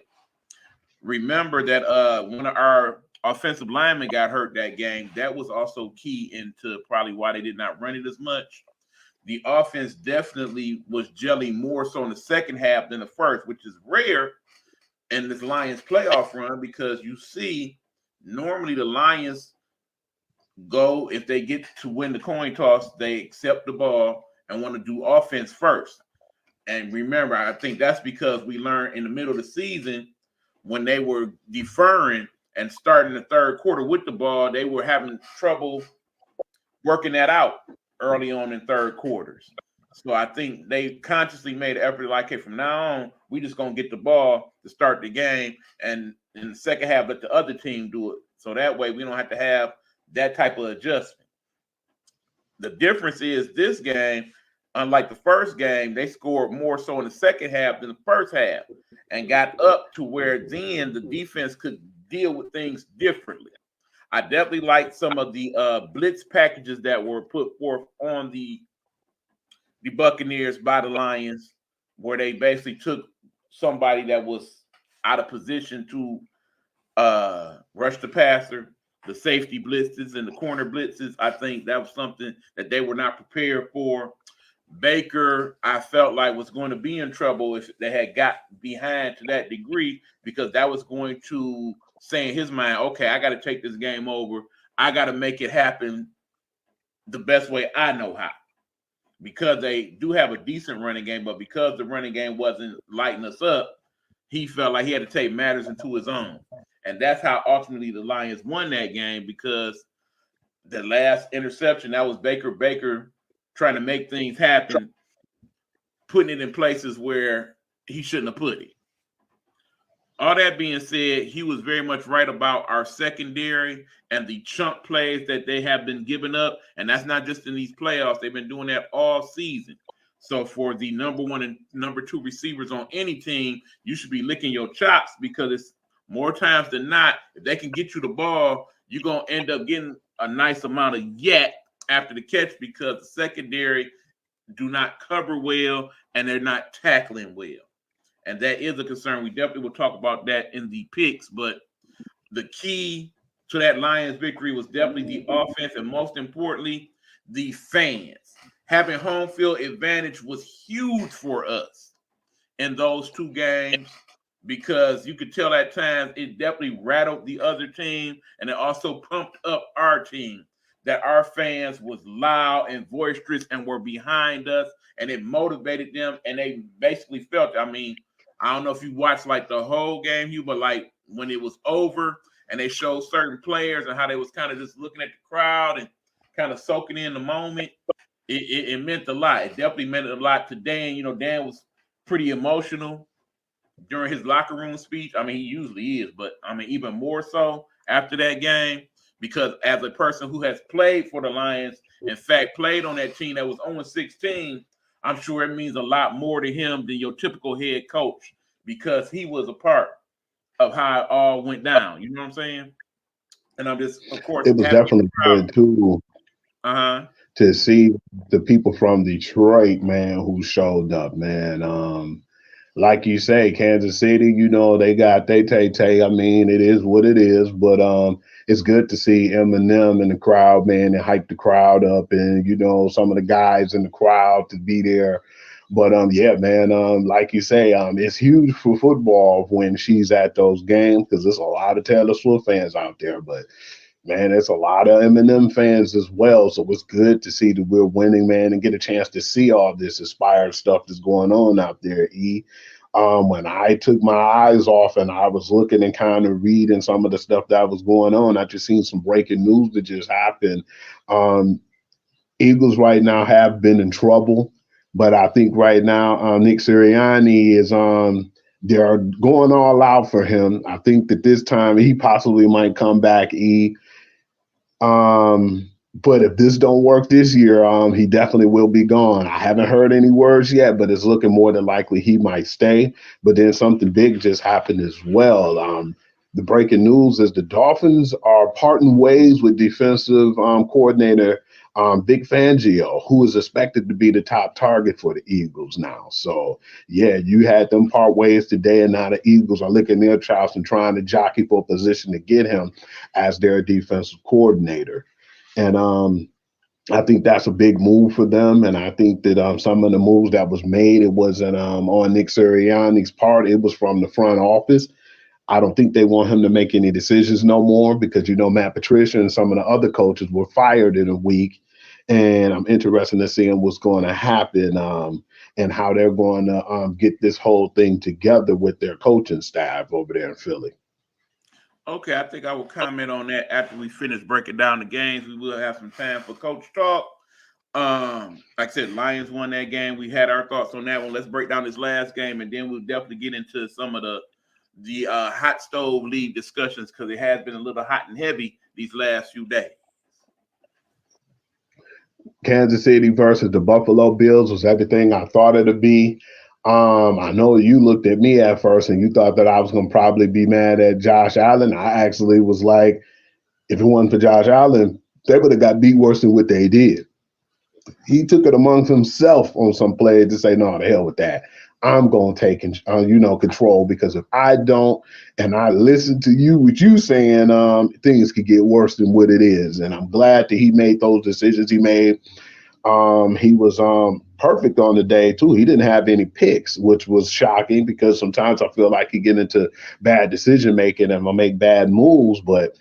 Remember that one of our offensive linemen got hurt that game. That was also key into probably why they did not run it as much. The offense definitely was gelling more so in the second half than the first, which is rare in this Lions playoff run because you see normally the Lions go, if they get to win the coin toss, they accept the ball and want to do offense first. And remember, I think that's because we learned in the middle of the season when they were deferring and starting the third quarter with the ball, they were having trouble working that out early on in third quarters. So I think they consciously made an effort like, hey, from now on, we just going to get the ball to start the game. And in the second half, let the other team do it. So that way we don't have to have that type of adjustment. The difference is this game, unlike the first game, they scored more so in the second half than the first half and got up to where then the defense could deal with things differently. I definitely like some of the blitz packages that were put forth on the Buccaneers by the Lions, where they basically took somebody that was out of position to rush the passer, the safety blitzes and the corner blitzes. I think that was something that they were not prepared for. Baker, I felt like was going to be in trouble if they had got behind to that degree because that was going to say in his mind, okay, I got to take this game over. I got to make it happen the best way I know how. Because they do have a decent running game, but because the running game wasn't lighting us up, he felt like he had to take matters into his own. And that's how ultimately the Lions won that game, because the last interception, that was Baker trying to make things happen, putting it in places where he shouldn't have put it. All that being said, he was very much right about our secondary and the chunk plays that they have been giving up. And that's not just in these playoffs. They've been doing that all season. So for the number one and number two receivers on any team, you should be licking your chops, because it's more times than not, if they can get you the ball, you're going to end up getting a nice amount of yak after the catch, because the secondary do not cover well and they're not tackling well. And that is a concern. We definitely will talk about that in the picks. But the key to that Lions victory was definitely the offense, and most importantly, the fans. Having home field advantage was huge for us in those two games, because you could tell at times it definitely rattled the other team, and it also pumped up our team, that our fans was loud and boisterous and were behind us, and it motivated them, and they basically felt it. I mean, I don't know if you watched like the whole game, Hugh, but like when it was over and they showed certain players and how they was kind of just looking at the crowd and kind of soaking in the moment, it meant a lot. It definitely meant a lot to Dan. You know, Dan was pretty emotional during his locker room speech. I mean, he usually is, but I mean, even more so after that game, because as a person who has played for the Lions, in fact, played on that team that was 0-16, I'm sure it means a lot more to him than your typical head coach, because he was a part of how it all went down. You know what I'm saying? And I'm just, of course, It was happy definitely good too uh-huh. to see the people from Detroit, man, who showed up, man. Like you say, Kansas City, you know, they got they tay. I mean, it is what it is, but it's good to see Eminem in the crowd, man, and hype the crowd up, and you know, some of the guys in the crowd to be there. But yeah, man, like you say, it's huge for football when she's at those games, because there's a lot of Taylor Swift fans out there, but man, there's a lot of Eminem fans as well. So it's good to see that we're winning, man, and get a chance to see all this inspired stuff that's going on out there, E. When I took my eyes off and I was looking and kind of reading some of the stuff that was going on, I just seen some breaking news that just happened. Um, Eagles right now have been in trouble, but I think right now Nick Sirianni is they're going all out for him. I think that this time he possibly might come back, E. But if this don't work this year, he definitely will be gone. I haven't heard any words yet, but it's looking more than likely he might stay. But then something big just happened as well. The breaking news is the Dolphins are parting ways with defensive coordinator Vic Fangio, who is expected to be the top target for the Eagles now. So, yeah, you had them part ways today, and now the Eagles are licking their chops and trying to jockey for a position to get him as their defensive coordinator. And I think that's a big move for them. And I think that some of the moves that was made, it wasn't on Nick Sirianni's part. It was from the front office. I don't think they want him to make any decisions no more, because, you know, Matt Patricia and some of the other coaches were fired in a week. And I'm interested in seeing what's going to happen and how they're going to get this whole thing together with their coaching staff over there in Philly. Okay, I think I will comment on that after we finish breaking down the games. We will have some time for coach talk. Like I said, Lions won that game. We had our thoughts on that one. Let's break down this last game, and then we'll definitely get into some of the hot stove league discussions, because it has been a little hot and heavy these last few days. Kansas City versus the Buffalo Bills was everything I thought it'd be. I know you looked at me at first and you thought that I was going to probably be mad at Josh Allen. I actually was like, if it wasn't for Josh Allen, they would have got beat worse than what they did. He took it amongst himself on some plays to say, no, the hell with that. I'm going to take, control, because if I don't and I listen to you, what you saying, things could get worse than what it is. And I'm glad that he made those decisions he made. He was perfect on the day, too. He didn't have any picks, which was shocking, because sometimes I feel like he get into bad decision making and will make bad moves. But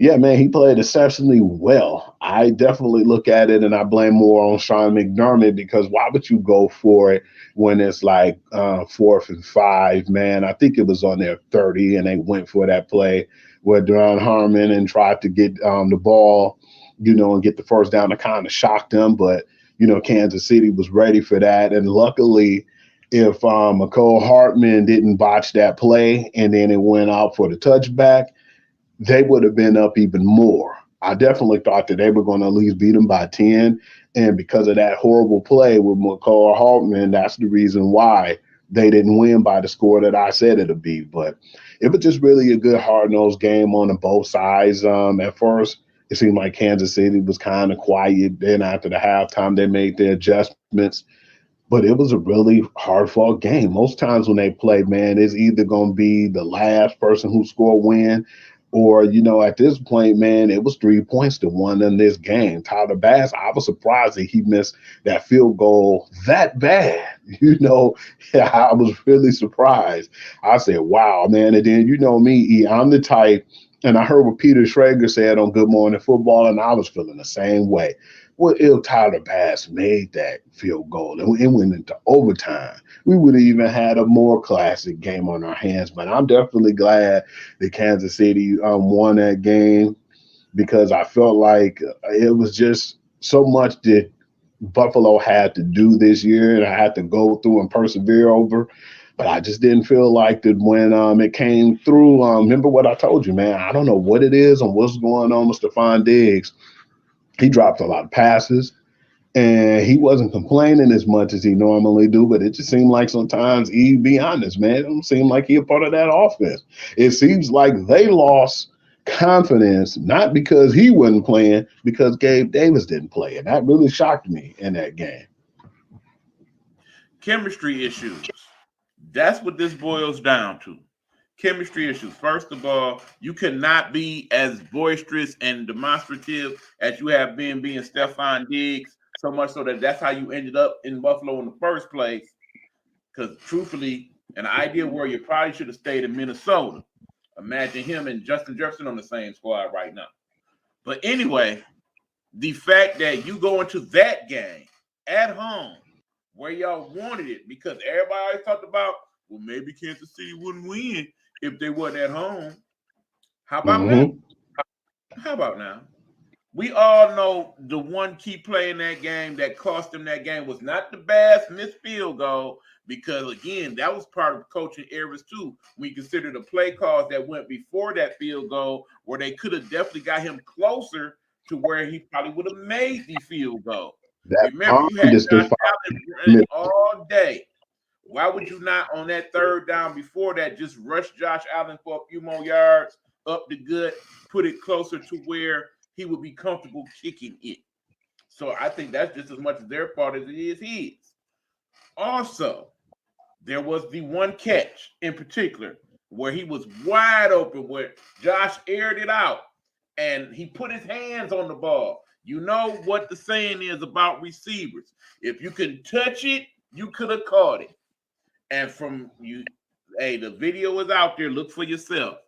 Yeah, man, he played exceptionally well. I definitely look at it and I blame more on Sean McDermott because why would you go for it when it's like 4th and 5, man? I think it was on their 30 and they went for that play where Duran Harmon and tried to get the ball, and get the first down to kind of shock them. But, Kansas City was ready for that. And luckily, if McCole Hartman didn't botch that play and then it went out for the touchback, they would have been up even more. I definitely thought that they were going to at least beat them by 10. And because of that horrible play with McCall Hartman, that's the reason why they didn't win by the score that I said it'd be. But it was just really a good hard-nosed game on both sides. At first, it seemed like Kansas City was kind of quiet. Then after the halftime, they made their adjustments. But it was a really hard fought game. Most times when they play, man, it's either going to be the last person who score win, or, at this point, man, it was 3 points to one in this game. Tyler Bass, I was surprised that he missed that field goal that bad. I was really surprised. I said, wow, man. And then, me, E, I'm the type, and I heard what Peter Schrager said on Good Morning Football, and I was feeling the same way. Well, if Tyler Bass made that field goal and it went into overtime, we would have even had a more classic game on our hands. But I'm definitely glad that Kansas City won that game because I felt like it was just so much that Buffalo had to do this year and I had to go through and persevere over. But I just didn't feel like that when it came through. Remember what I told you, man. I don't know what it is and what's going on with Stephon Diggs. He dropped a lot of passes and he wasn't complaining as much as he normally do, but it just seemed like sometimes be honest, man, it don't seem like he a part of that offense. It seems like they lost confidence, not because he wasn't playing, because Gabe Davis didn't play. And that really shocked me in that game. Chemistry issues. That's what this boils down to. Chemistry issues. First of all, you cannot be as boisterous and demonstrative as you have been being Stephon Diggs, so much so that's how you ended up in Buffalo in the first place. Because truthfully, an ideal where you probably should have stayed in Minnesota. Imagine him and Justin Jefferson on the same squad right now. But anyway, the fact that you go into that game at home where y'all wanted it, because everybody always talked about, well, maybe Kansas City wouldn't win if they wasn't at home. How about now? How about now? We all know the one key play in that game that cost them that game was not the Bass missed field goal, because again, that was part of coaching errors too. We consider the play calls that went before that field goal, where they could have definitely got him closer to where he probably would have made the field goal. Remember, you had Josh Allen running all day. Why would you not on that third down before that just rush Josh Allen for a few more yards up the gut, put it closer to where he would be comfortable kicking it? So I think that's just as much their fault as it is his. Also, there was the one catch in particular where he was wide open, where Josh aired it out and he put his hands on the ball. You know what the saying is about receivers. If you can touch it, you could have caught it. And from you, hey, the video is out there. Look for yourself.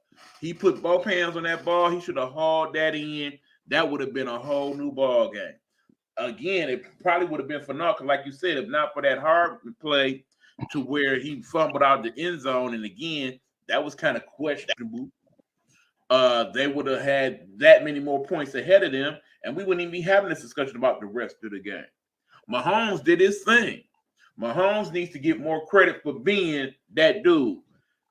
He put both hands on that ball. He should have hauled that in. That would have been a whole new ball game. Again, it probably would have been for naught, like you said, if not for that hard play to where he fumbled out the end zone. And again, that was kind of questionable. They would have had that many more points ahead of them, and we wouldn't even be having this discussion about the rest of the game. Mahomes did his thing. Mahomes needs to get more credit for being that dude.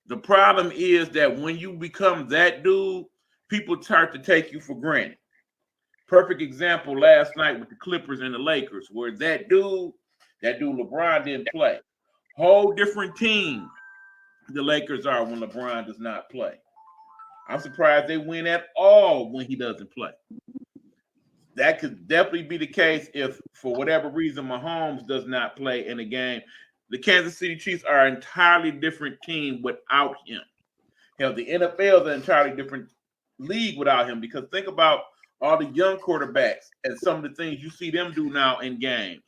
The problem is that when you become that dude, people start to take you for granted. Perfect example last night with the Clippers and the Lakers, where that dude LeBron didn't play. Whole different team the Lakers are when LeBron does not play. I'm surprised they win at all when he doesn't play. That could definitely be the case if, for whatever reason, Mahomes does not play in a game. The Kansas City Chiefs are an entirely different team without him. Hell, the NFL is an entirely different league without him, because think about all the young quarterbacks and some of the things you see them do now in games.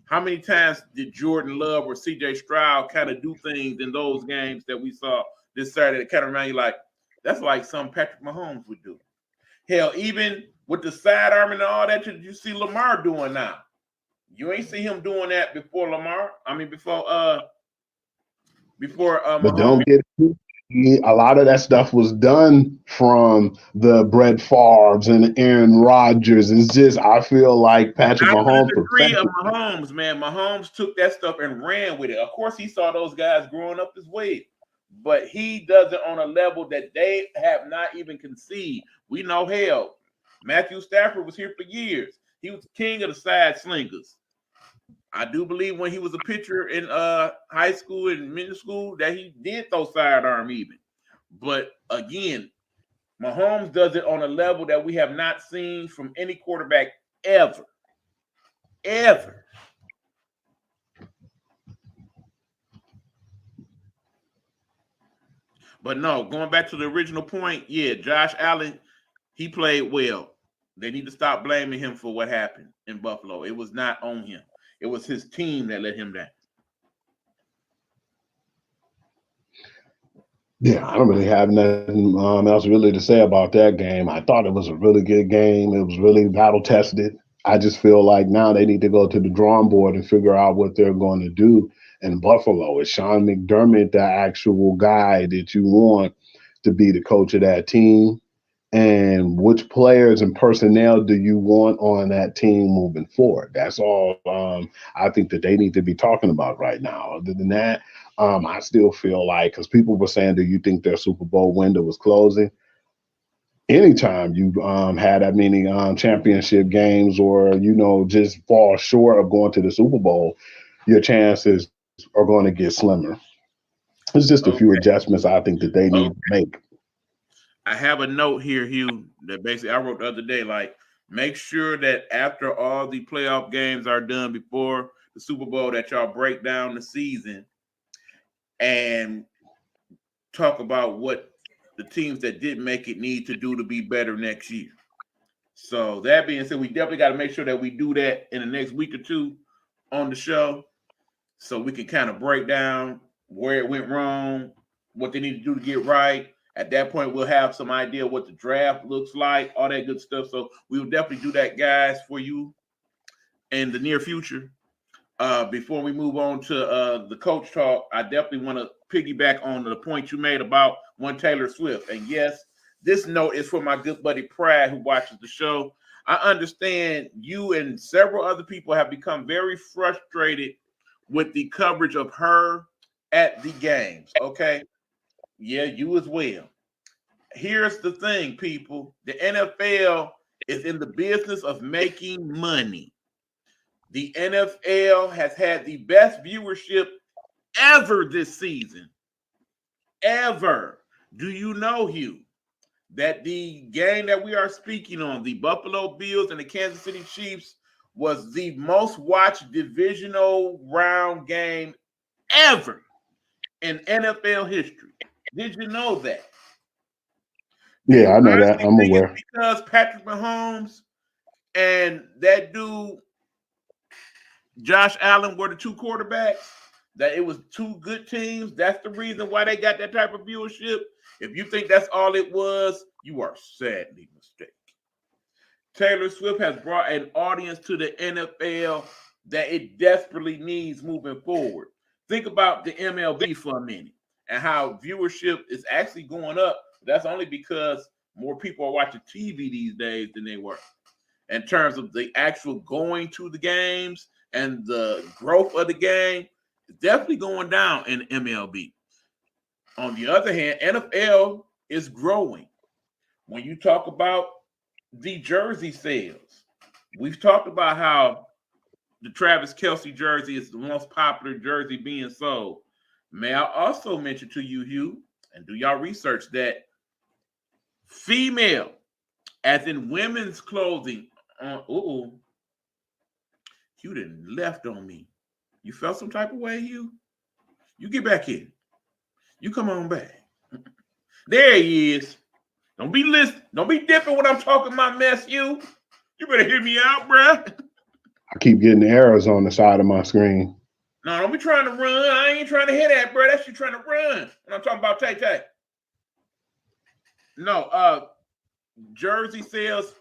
How many times did Jordan Love or CJ Stroud kind of do things in those games that we saw this Saturday that kind of remind you like, that's like something Patrick Mahomes would do. Hell, even with the sidearm and all that you see Lamar doing now. You ain't see him doing that before Lamar. I mean, before But Mahomes. don't get a lot of that stuff was done from the Brett Favres and Aaron Rodgers. It's just I feel like Patrick Not to the Mahomes degree of perfected. Mahomes, man. Mahomes took that stuff and ran with it. Of course, he saw those guys growing up his way, but he does it on a level that they have not even conceived. We know, hell, Matthew Stafford was here for years. He was king of the side slingers. I do believe when he was a pitcher in high school and middle school that he did throw sidearm even. But again, Mahomes does it on a level that we have not seen from any quarterback ever. Ever. But no, going back to the original point, yeah, Josh Allen, he played well. They need to stop blaming him for what happened in Buffalo. It was not on him. It was his team that let him down. Yeah, I don't really have nothing else really to say about that game. I thought it was a really good game. It was really battle tested. I just feel like now they need to go to the drawing board and figure out what they're going to do in Buffalo. Is Sean McDermott the actual guy that you want to be the coach of that team? And which players and personnel do you want on that team moving forward? That's all I think that they need to be talking about right now. Other than that, I still feel like because people were saying, do you think their Super Bowl window was closing? Anytime you had that many championship games or, just fall short of going to the Super Bowl, your chances are going to get slimmer. It's just a few Okay. adjustments I think that they need to make. I have a note here, Hugh, that basically I wrote the other day, like, make sure that after all the playoff games are done before the Super Bowl, that y'all break down the season and talk about what the teams that did make it need to do to be better next year. So that being said, we definitely got to make sure that we do that in the next week or two on the show so we can kind of break down where it went wrong, what they need to do to get right. At that point, we'll have some idea what the draft looks like, all that good stuff. So we will definitely do that, guys, for you in the near future. Before we move on to the coach talk, I definitely want to piggyback on the point you made about one Taylor Swift. And yes, this note is for my good buddy Prad who watches the show. I understand you and several other people have become very frustrated with the coverage of her at the games. Okay. Yeah, you as well. Here's the thing, people. The NFL is in the business of making money. The NFL has had the best viewership ever this season. Ever. Do you know, Hugh, that the game that we are speaking on, the Buffalo Bills and the Kansas City Chiefs, was the most watched divisional round game ever in NFL history? Did you know that? Do Yeah, you I know that. honestly I'm think it's aware. because Patrick Mahomes and that dude Josh Allen were the two quarterbacks, that it was two good teams? That's the reason why they got that type of viewership? If you think that's all it was, you are sadly mistaken. Taylor Swift has brought an audience to the NFL that it desperately needs moving forward. Think about the MLB for a minute and how viewership is actually going up. That's only because more people are watching TV these days than they were. In terms of the actual going to the games and the growth of the game, it's definitely going down in MLB. On the other hand, NFL is growing. When you talk about the jersey sales, we've talked about how the Travis Kelce jersey is the most popular jersey being sold. May I also mention to you, Hugh, and do y'all research that female, as in women's clothing, Hugh didn't left on me. You felt some type of way, Hugh? You get back here. You come on back. There he is. Don't be listening. Don't be dipping when I'm talking my mess, Hugh. You better hear me out, bruh. I keep getting arrows on the side of my screen. No, don't be trying to run. I ain't trying to hit that, bro. That's you trying to run. And I'm talking about Tay Tay. No, jersey sales,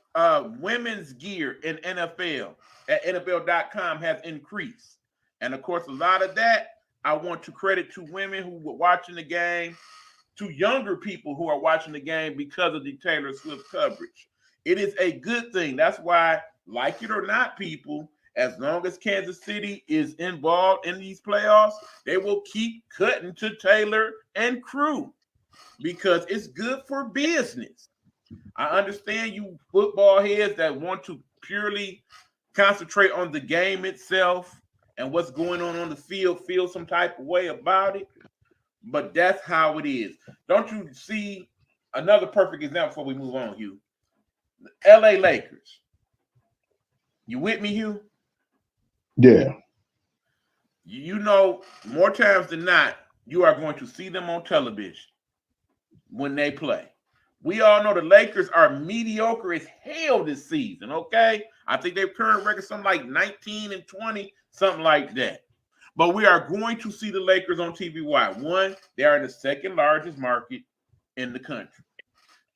women's gear in NFL at NFL.com has increased. And of course, a lot of that I want to credit to women who were watching the game, to younger people who are watching the game because of the Taylor Swift coverage. It is a good thing. That's why, like it or not, people, as long as Kansas City is involved in these playoffs, they will keep cutting to Taylor and crew because it's good for business. I understand you football heads that want to purely concentrate on the game itself and what's going on the field, feel some type of way about it. But that's how it is. Don't you see another perfect example before we move on, Hugh? The LA Lakers. You with me, Hugh? Yeah. You know, more times than not, you are going to see them on television when they play. We all know the Lakers are mediocre as hell this season, okay? I think their current record something like 19-20, something like that. But we are going to see the Lakers on TV. Why? One, they are in the second largest market in the country.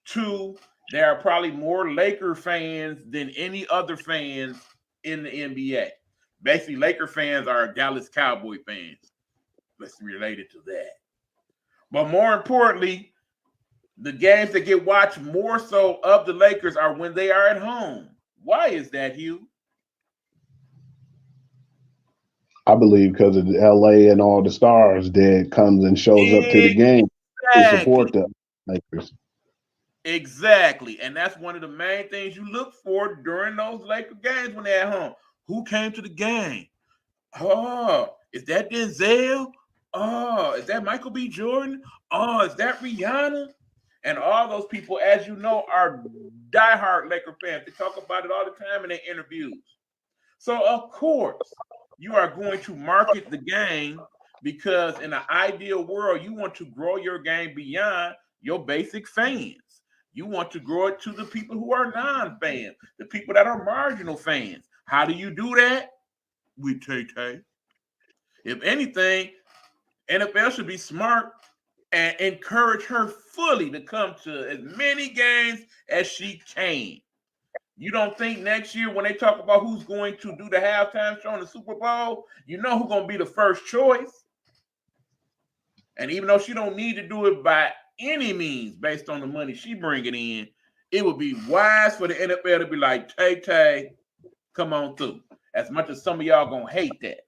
Two, there are probably more Laker fans than any other fans in the NBA. Basically, Laker fans are Dallas Cowboy fans. Let's relate it to that. But more importantly, the games that get watched more so of the Lakers are when they are at home. Why is that, Hugh? I believe because of LA and all the stars that comes and shows up to the game to support the Lakers. Exactly. And that's one of the main things you look for during those Laker games when they're at home. Who came to the game? Oh, is that Denzel? Oh, is that Michael B. Jordan? Oh, is that Rihanna? And all those people, as you know, are diehard Laker fans. They talk about it all the time in their interviews. So, of course, you are going to market the game because in an ideal world, you want to grow your game beyond your basic fans. You want to grow it to the people who are non-fans, the people that are marginal fans. How do you do that? With Tay-Tay. If anything, NFL should be smart and encourage her fully to come to as many games as she can. You don't think next year when they talk about who's going to do the halftime show in the Super Bowl, you know who's going to be the first choice? And even though she don't need to do it by any means based on the money she bringing in, it would be wise for the NFL to be like, Tay-Tay, come on through. As much as some of y'all going to hate that.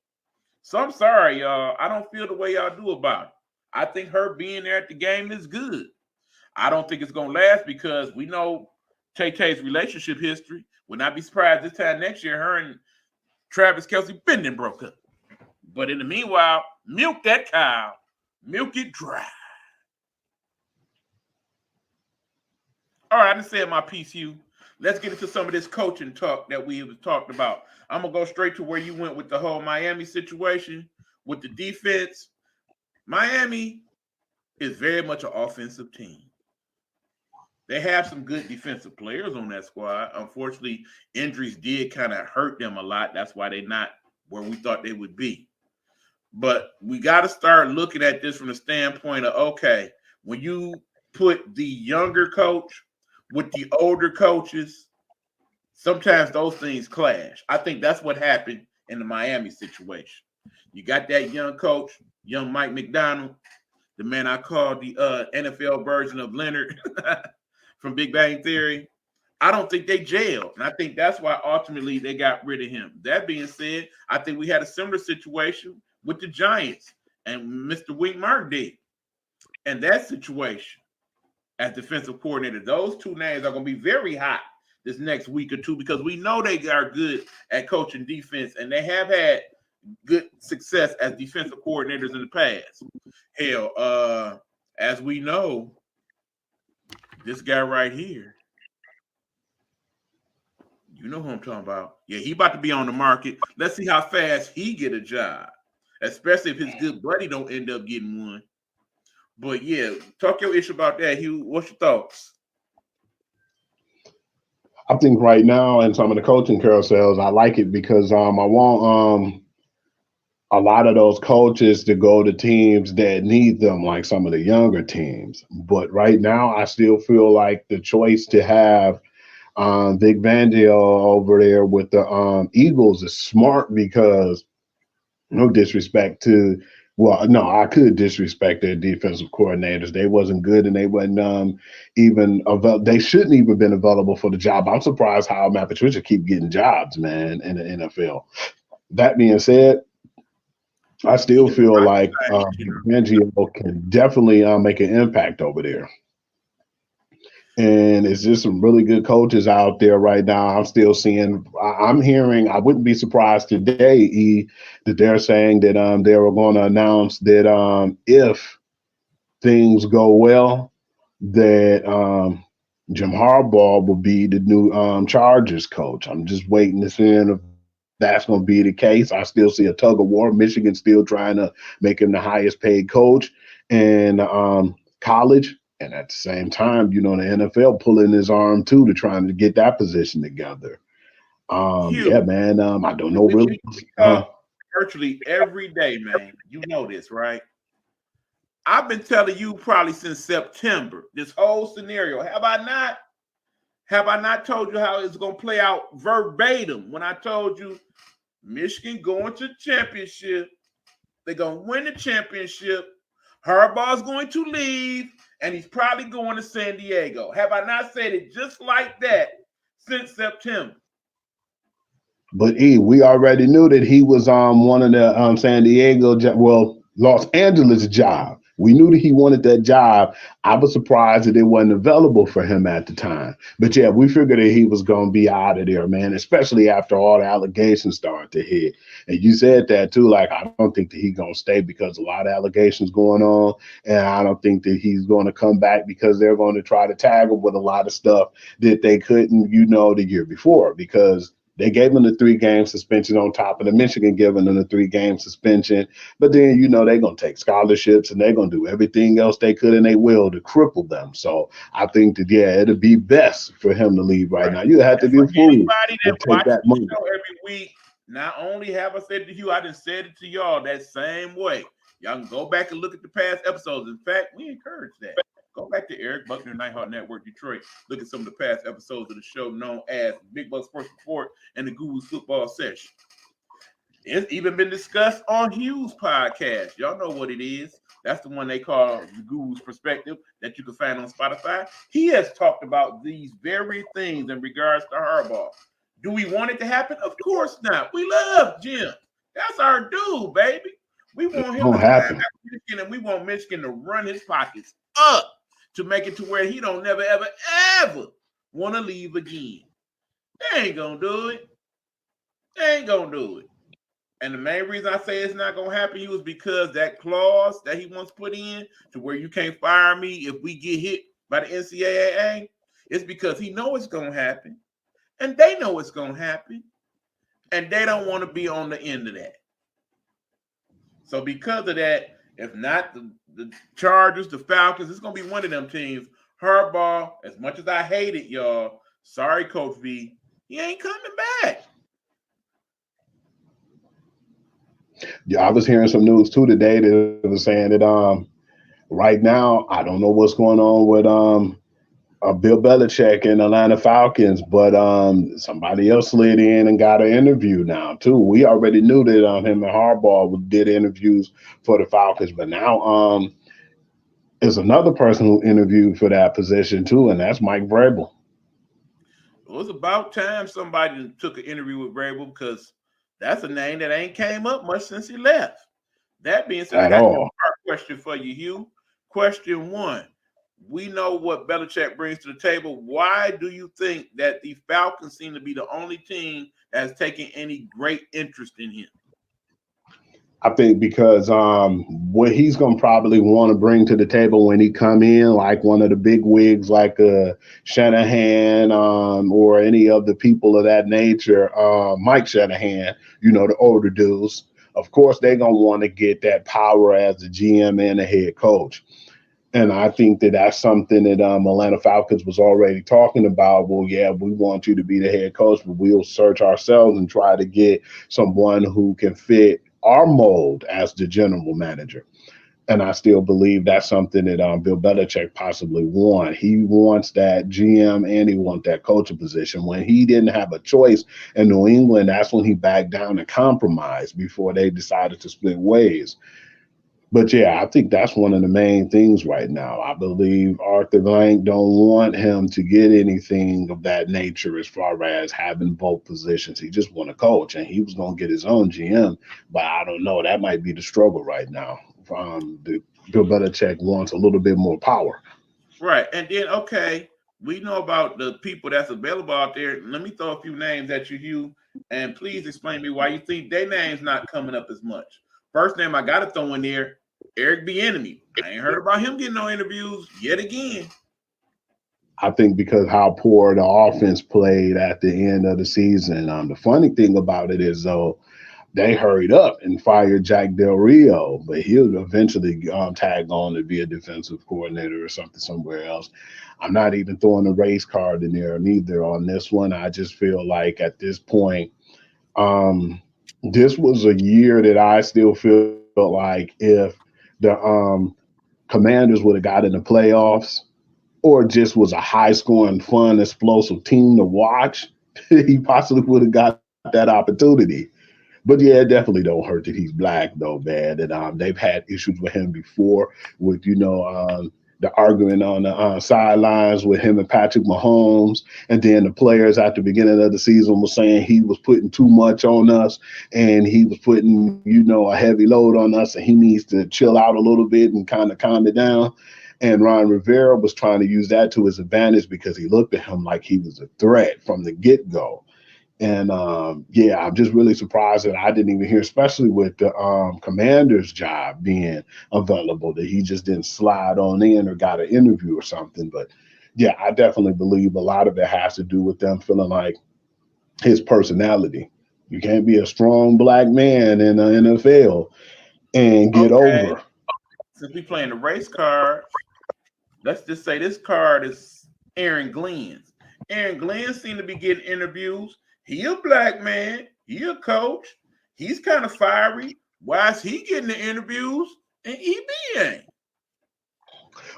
So I'm sorry, y'all. I don't feel the way y'all do about it. I think her being there at the game is good. I don't think it's going to last because we know Tay-Tay's relationship history. Would not be surprised this time next year her and Travis Kelce been broke up. But in the meanwhile, milk that cow. Milk it dry. All right, I just said my piece, Hugh. Let's get into some of this coaching talk that we have talked about. I'm going to go straight to where you went with the whole Miami situation with the defense. Miami is very much an offensive team. They have some good defensive players on that squad. Unfortunately, injuries did kind of hurt them a lot. That's why they're not where we thought they would be. But we got to start looking at this from the standpoint of, okay, when you put the younger coach with the older coaches, sometimes those things clash. I think that's what happened in the Miami situation. You got that young coach, young Mike McDonald, the man I call the NFL version of Leonard from Big Bang Theory. I don't think they jailed. And I think that's why ultimately they got rid of him. That being said, I think we had a similar situation with the Giants and Mr. Wink Martindale. And that situation as defensive coordinator, those two names are going to be very hot this next week or two because we know they are good at coaching defense and they have had good success as defensive coordinators in the past. Hell, as we know, this guy right here, you know who I'm talking about. Yeah, he about to be on the market. Let's see how fast he get a job, especially if his good buddy don't end up getting one. But yeah, talk your issue about that, Hugh. What's your thoughts? I think right now in some of the coaching carousels, I like it because I want a lot of those coaches to go to teams that need them, like some of the younger teams. But right now, I still feel like the choice to have Vic Fangio over there with the Eagles is smart because no disrespect to, well, no, I could disrespect their defensive coordinators. They wasn't good and they wasn't even they shouldn't even been available for the job. I'm surprised how Matt Patricia keep getting jobs, man, in the NFL. That being said, I He still is a feel rocket like scientist, you Vic Fangio can definitely make an impact over there. And it's just some really good coaches out there right now. I'm still seeing, I'm hearing, I wouldn't be surprised today, that they're saying that they were going to announce that if things go well, that Jim Harbaugh will be the new Chargers coach. I'm just waiting to see if that's going to be the case. I still see a tug of war. Michigan still trying to make him the highest paid coach in college. And at the same time, the NFL pulling his arm too to trying to get that position together. Hugh. Yeah, man. I don't know With really. you, we talk virtually every day, man. You know this, right? I've been telling you probably since September this whole scenario. Have I not? Have I not told you how it's going to play out verbatim when I told you Michigan going to the championship? They're going to win the championship. Harbaugh's going to leave, and he's probably going to San Diego. Have I not said it just like that since September? But we already knew that he was one of the San Diego, Los Angeles job. We knew that he wanted that job. I was surprised that it wasn't available for him at the time. But yeah, we figured that he was going to be out of there, man, especially after all the allegations started to hit. And you said that too, like, I don't think that he's going to stay because a lot of allegations going on. And I don't think that he's going to come back because they're going to try to tag him with a lot of stuff that they couldn't, the year before, because they gave him the 3-game suspension on top of the Michigan giving him the 3-game suspension. But then, they're going to take scholarships and they're going to do everything else they could and they will to cripple them. So I think that, yeah, it'd be best for him to leave right now. You have to And be for a fool anybody to that take watches that the money. show every week, not only have I said it to you, I just said it to y'all that same way. Y'all can go back and look at the past episodes. In fact, we encourage that. Go back to Eric Buckner, Nighthawk Network Detroit. Look at some of the past episodes of the show known as Big Buck Sports Report and the Guru's Football Session. It's even been discussed on Hugh's podcast. Y'all know what it is. That's the one they call the Guru's Perspective that you can find on Spotify. He has talked about these very things in regards to Harbaugh. Do we want it to happen? Of course not. We love Jim. That's our dude, baby. We want It him to don't fly happen. back to Michigan, and we want Michigan to run his pockets up to make it to where he don't never, ever, ever want to leave again. They ain't going to do it. They ain't going to do it. And the main reason I say it's not going to happen to you is because that clause that he wants put in to where you can't fire me if we get hit by the NCAA, it's because he know it's going to happen. And they know it's going to happen. And they don't want to be on the end of that. So because of that, if not the Chargers, the Falcons, it's going to be one of them teams. Harbaugh, as much as I hate it, y'all, sorry, Coach V, he ain't coming back. Yeah, I was hearing some news too today that was saying that right now, I don't know what's going on with Bill Belichick and Atlanta Falcons, but somebody else slid in and got an interview now too. We already knew that him and Harbaugh did interviews for the Falcons, but now there's another person who interviewed for that position too, and that's Mike Vrabel. It was about time somebody took an interview with Vrabel because that's a name that ain't came up much since he left. That being said, I At got all. a question for you, Hugh. Question one. We know what Belichick brings to the table. Why do you think that the Falcons seem to be the only team that's taking any great interest in him? I think because what he's gonna probably want to bring to the table when he come in, like one of the big wigs, like Shanahan or any of the people of that nature, Mike Shanahan, the older dudes. Of course, they're gonna want to get that power as the GM and the head coach. And I think that that's something that Atlanta Falcons was already talking about. Well, yeah, we want you to be the head coach, but we'll search ourselves and try to get someone who can fit our mold as the general manager. And I still believe that's something that Bill Belichick possibly wants. He wants that GM and he wants that coaching position. When he didn't have a choice in New England, that's when he backed down and compromised before they decided to split ways. But yeah, I think that's one of the main things right now. I believe Arthur Blank don't want him to get anything of that nature as far as having both positions. He just want to coach, and he was going to get his own GM. But I don't know. That might be the struggle right now. Bill Belichick wants a little bit more power. Right. And then, okay, we know about the people that's available out there. Let me throw a few names at you, Hugh, and please explain to me why you think their name's not coming up as much. First name I got to throw in there, Eric Bieniemy. I ain't heard about him getting no interviews yet again. I think because how poor the offense played at the end of the season. The funny thing about it is, though, they hurried up and fired Jack Del Rio, but he'll eventually tag on to be a defensive coordinator or something somewhere else. I'm not even throwing a race card in there neither on this one. I just feel like at this point, this was a year that I still feel like if the Commanders would have got in the playoffs or just was a high scoring, fun, explosive team to watch, he possibly would have got that opportunity. But yeah, it definitely don't hurt that he's black though, man. And they've had issues with him before, with the arguing on the sidelines with him and Patrick Mahomes, and then the players at the beginning of the season was saying he was putting too much on us, and he was putting a heavy load on us, and he needs to chill out a little bit and kind of calm it down. And Ron Rivera was trying to use that to his advantage because he looked at him like he was a threat from the get-go. And yeah, I'm just really surprised that I didn't even hear, especially with the commander's job being available, that he just didn't slide on in or got an interview or something. But yeah, I definitely believe a lot of it has to do with them feeling like his personality. You can't be a strong black man in the NFL and get Okay. over. Since we playing the race cards, let's just say this card is Aaron Glenn's. Aaron Glenn seemed to be getting interviews. He a black man. He a coach. He's kind of fiery. Why is he getting the interviews and EB ain't?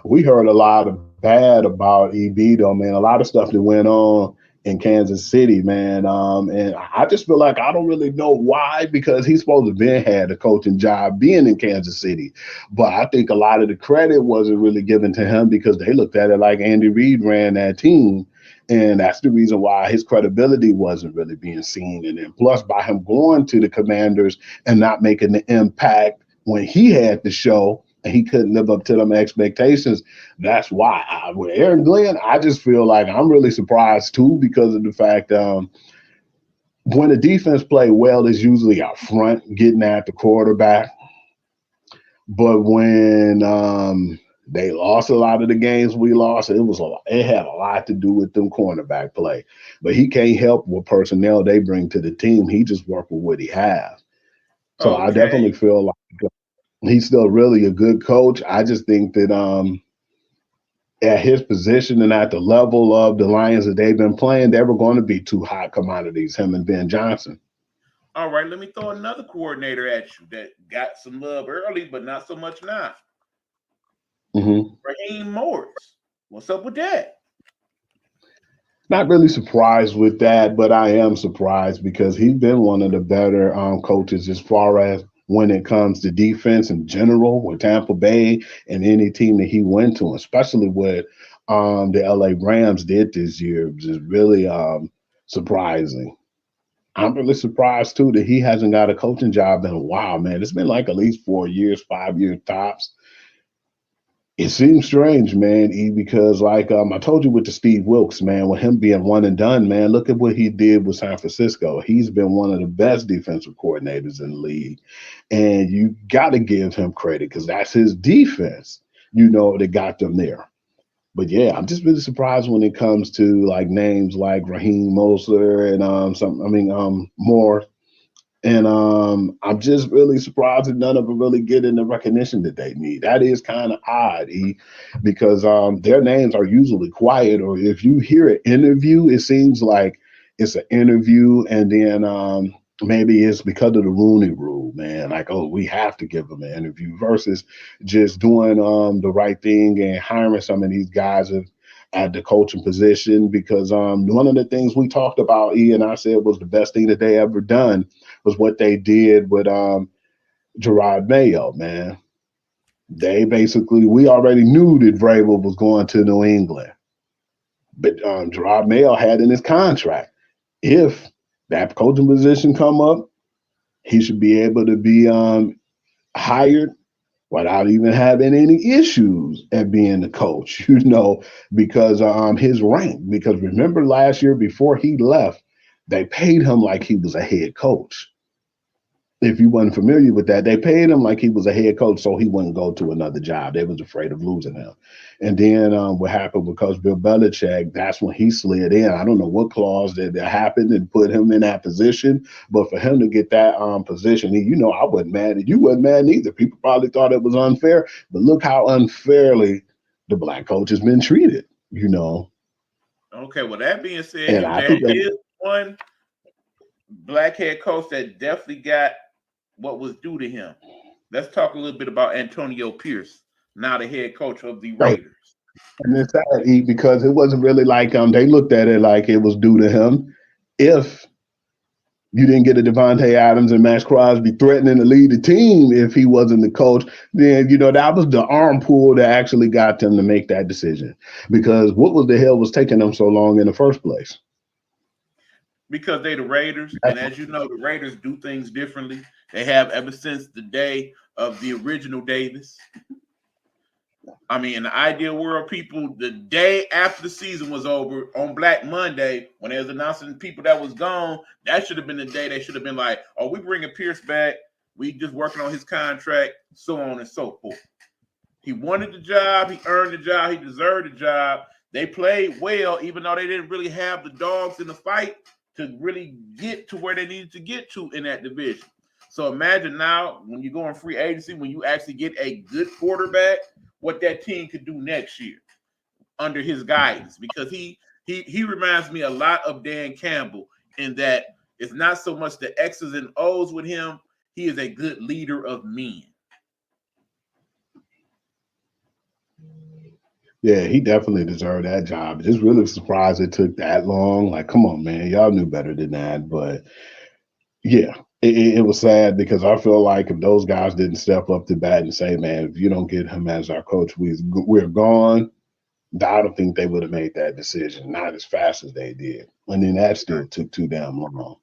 We heard a lot of bad about EB though, man. A lot of stuff that went on in Kansas City, man. And I just feel like I don't really know why, because he's supposed to have been had a coaching job being in Kansas City. But I think a lot of the credit wasn't really given to him because they looked at it like Andy Reid ran that team. And that's the reason why his credibility wasn't really being seen. And then plus by him going to the Commanders and not making the impact when he had the show and he couldn't live up to them expectations, that's why. With Aaron Glenn, I just feel like I'm really surprised too because of the fact when the defense play well, it's usually out front getting at the quarterback. But when they lost a lot of the games we lost, it had a lot to do with them cornerback play. But he can't help what personnel they bring to the team. He just worked with what he has. So I Okay. definitely feel like he's still really a good coach. I just think that at his position and at the level of the Lions that they've been playing, they were going to be two hot commodities, him and Ben Johnson. All right, let me throw another coordinator at you that got some love early, but not so much now. Mm-hmm. Raheem Morris. What's up with that? Not really surprised with that, but I am surprised because he's been one of the better coaches as far as when it comes to defense in general with Tampa Bay and any team that he went to, especially what the LA Rams did this year, which is really surprising. I'm really surprised too that he hasn't got a coaching job in a while, man. It's been like at least 4 years, 5 years tops. It seems strange, man, because like I told you with the Steve Wilkes, man, with him being one and done, man, look at what he did with San Francisco. He's been one of the best defensive coordinators in the league. And you got to give him credit because that's his defense, that got them there. But yeah, I'm just really surprised when it comes to like names like Raheem Mostert and more. And I'm just really surprised that none of them really getting the recognition that they need. That is kind of odd, because their names are usually quiet, or if you hear an interview, it seems like it's an interview and then maybe it's because of the Rooney Rule, man. Like, oh, we have to give him an interview versus just doing the right thing and hiring some of these guys at the coaching position. Because one of the things we talked about, E and I said was the best thing that they ever done was what they did with Gerard Mayo, man. They basically, we already knew that Vrabel was going to New England, but Gerard Mayo had in his contract, if that coaching position come up, he should be able to be hired without even having any issues at being the coach, because his rank. Because remember last year before he left, they paid him like he was a head coach. If you weren't familiar with that, they paid him like he was a head coach so he wouldn't go to another job. They was afraid of losing him. And then what happened because Bill Belichick, that's when he slid in. I don't know what clause that happened and put him in that position, but for him to get that position, I wasn't mad. You wasn't mad either. People probably thought it was unfair, but look how unfairly the black coach has been treated. Okay, well, that being said, And Hugh, I there think that, is one black head coach that definitely got what was due to him. Let's talk a little bit about Antonio Pierce, now the head coach of the oh, Raiders. and it's sad, E, because it wasn't really like they looked at it like it was due to him. If you didn't get a Devontae Adams and Max Crosby threatening to lead the team if he wasn't the coach, then, that was the arm pull that actually got them to make that decision. Because what was the hell was taking them so long in the first place? Because they the Raiders, and as you know, the Raiders do things differently. They have ever since the day of the original Davis. I mean, in the ideal world, people, the day after the season was over on Black Monday, when they was announcing people that was gone, that should have been the day they should have been like, oh, we bringing Pierce back. We just working on his contract, so on and so forth. He wanted the job. He earned the job. He deserved the job. They played well, even though they didn't really have the dogs in the fight to really get to where they needed to get to in that division. So imagine now when you go in free agency, when you actually get a good quarterback, what that team could do next year under his guidance. Because he reminds me a lot of Dan Campbell in that it's not so much the X's and O's with him. He is a good leader of men. Yeah, he definitely deserved that job. Just really surprised it took that long. Like, come on, man, y'all knew better than that. But yeah, it was sad because I feel like if those guys didn't step up to bat and say, man, if you don't get him as our coach, we're gone. I don't think they would have made that decision, not as fast as they did. And then that still took too damn long.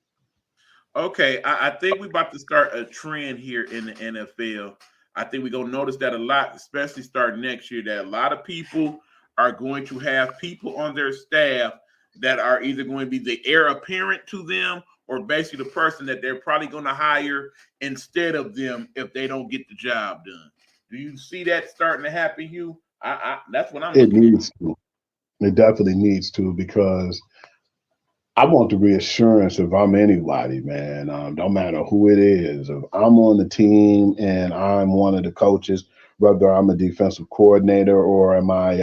Okay, I think we're about to start a trend here in the NFL. I think we're going to notice that a lot, especially starting next year, that a lot of people are going to have people on their staff that are either going to be the heir apparent to them or basically the person that they're probably going to hire instead of them if they don't get the job done. Do you see that starting to happen, Hugh? That's what I'm It looking at. needs to. It definitely needs to because I want the reassurance if I'm anybody, man. Don't matter who it is. If I'm on the team and I'm one of the coaches, whether I'm a defensive coordinator or am I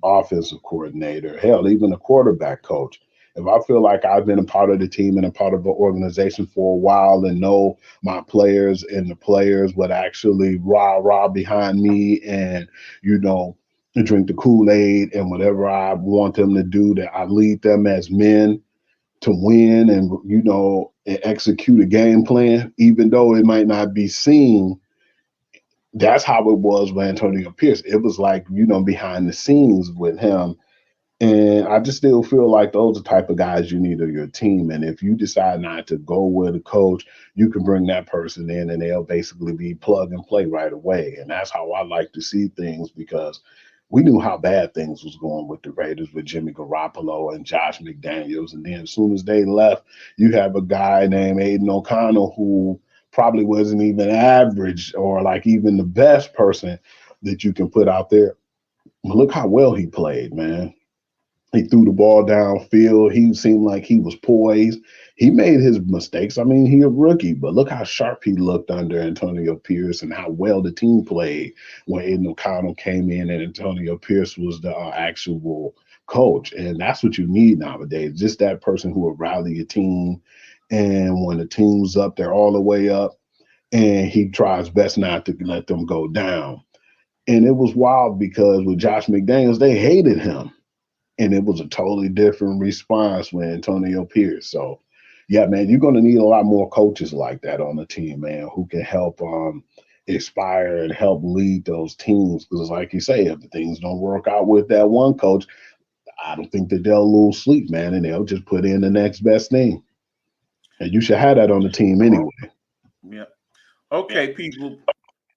offensive coordinator, hell, even a quarterback coach. If I feel like I've been a part of the team and a part of the organization for a while and know my players and the players would actually rah behind me and, you know, drink the Kool-Aid and whatever I want them to do, that I lead them as men to win and, and execute a game plan, even though it might not be seen. That's how it was with Antonio Pierce. It was like, behind the scenes with him. And I just still feel like those are the type of guys you need on your team. And if you decide not to go with a coach, you can bring that person in and they'll basically be plug and play right away. And that's how I like to see things because we knew how bad things was going with the Raiders with Jimmy Garoppolo and Josh McDaniels. And then as soon as they left, you have a guy named Aiden O'Connell who probably wasn't even average or like even the best person that you can put out there. But look how well he played, man. He threw the ball downfield. He seemed like he was poised. He made his mistakes. I mean, he a rookie, but look how sharp he looked under Antonio Pierce and how well the team played when Aiden O'Connell came in and Antonio Pierce was the actual coach. And that's what you need nowadays, just that person who will rally your team And when the team's up, they're all the way up, and he tries best not to let them go down. And it was wild because with Josh McDaniels, they hated him. And it was a totally different response with Antonio Pierce. So, yeah, man, you're going to need a lot more coaches like that on the team, man, who can help inspire and help lead those teams. Because, like you say, if the things don't work out with that one coach, I don't think that they'll lose sleep, man, and they'll just put in the next best thing. And you should have that on the team anyway. Yeah. Okay, people.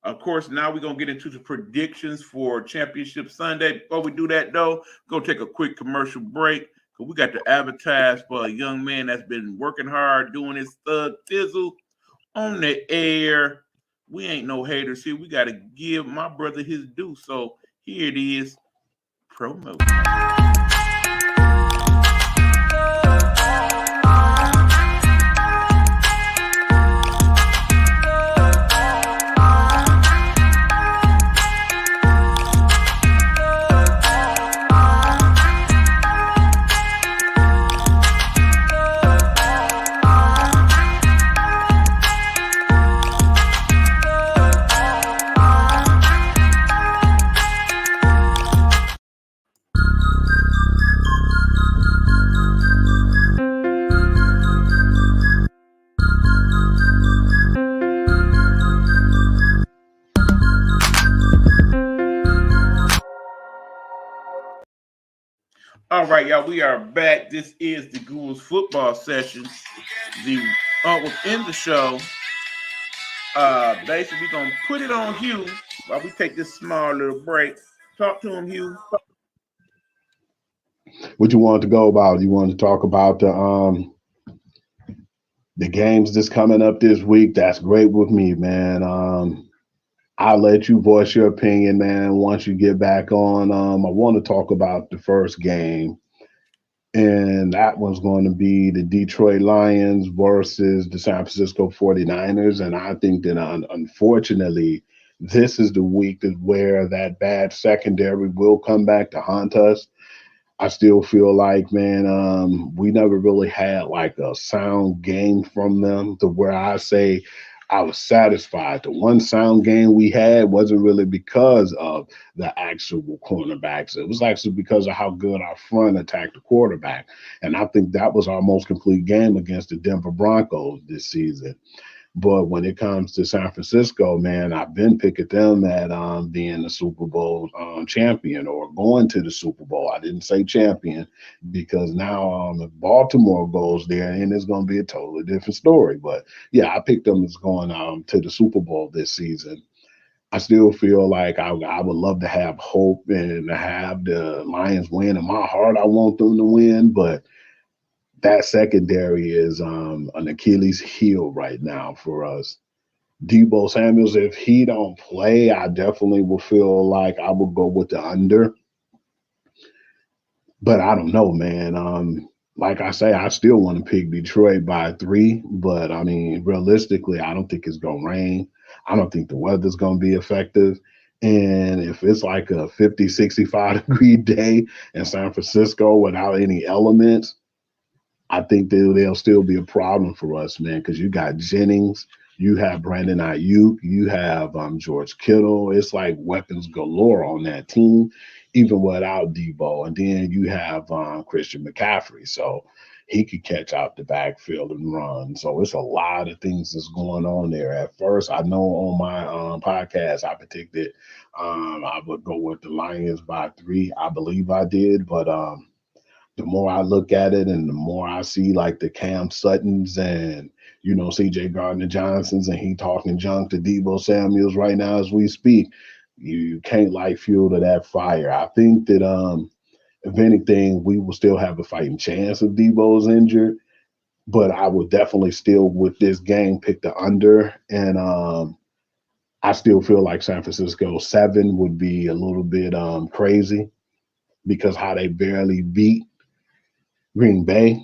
Of course, now we're going to get into the predictions for Championship Sunday. Before we do that, though, go take a quick commercial break because we got to advertise for a young man that's been working hard doing his thug thizzle on the air. We ain't no haters here. We got to give my brother his due. So here it is, promo. All right, y'all, we are back. This is the Ghouls football session. The within the show, basically we're gonna put it on Hugh while we take this small little break. Talk to him, Hugh. What you wanted to go about? You wanted to talk about the games that's coming up this week. That's great with me, man. I'll let you voice your opinion, man, once you get back on. I want to talk about the first game, and that one's going to be the Detroit Lions versus the San Francisco 49ers. And I think that, unfortunately, this is the week that where that bad secondary will come back to haunt us. I still feel like, man, we never really had like a sound game from them to where I say I was satisfied. The one sound game we had wasn't really because of the actual cornerbacks. It was actually because of how good our front attacked the quarterback. And I think that was our most complete game against the Denver Broncos this season. But when it comes to San Francisco, man, I've been picking them at being the Super Bowl champion or going to the Super Bowl. I didn't say champion because now if Baltimore goes there, and it's going to be a totally different story. But yeah, I picked them as going to the Super Bowl this season. I still feel like I would love to have hope and to have the Lions win. In my heart, I want them to win, but that secondary is an Achilles heel right now for us. Debo Samuels, if he don't play, I definitely will feel like I would go with the under. But I don't know, man. Like I say, I still want to pick Detroit by 3, but I mean, realistically, I don't think it's gonna rain. I don't think the weather's gonna be effective. And if it's like a 50, 65-degree day in San Francisco without any elements, I think they'll still be a problem for us, man, because you got Jennings, you have Brandon Ayuk, you have George Kittle. It's like weapons galore on that team, even without Debo. And then you have Christian McCaffrey. So he could catch out the backfield and run. So it's a lot of things that's going on there. At first, I know on my podcast, I predicted I would go with the Lions by 3. I believe I did, but the more I look at it and the more I see like the Cam Suttons and, CJ Gardner Johnsons and he talking junk to Debo Samuels right now as we speak, you can't light fuel to that fire. I think that if anything, we will still have a fighting chance if Debo's injured, but I would definitely still with this game pick the under. And I still feel like San Francisco 7 would be a little bit crazy because how they barely beat Green Bay.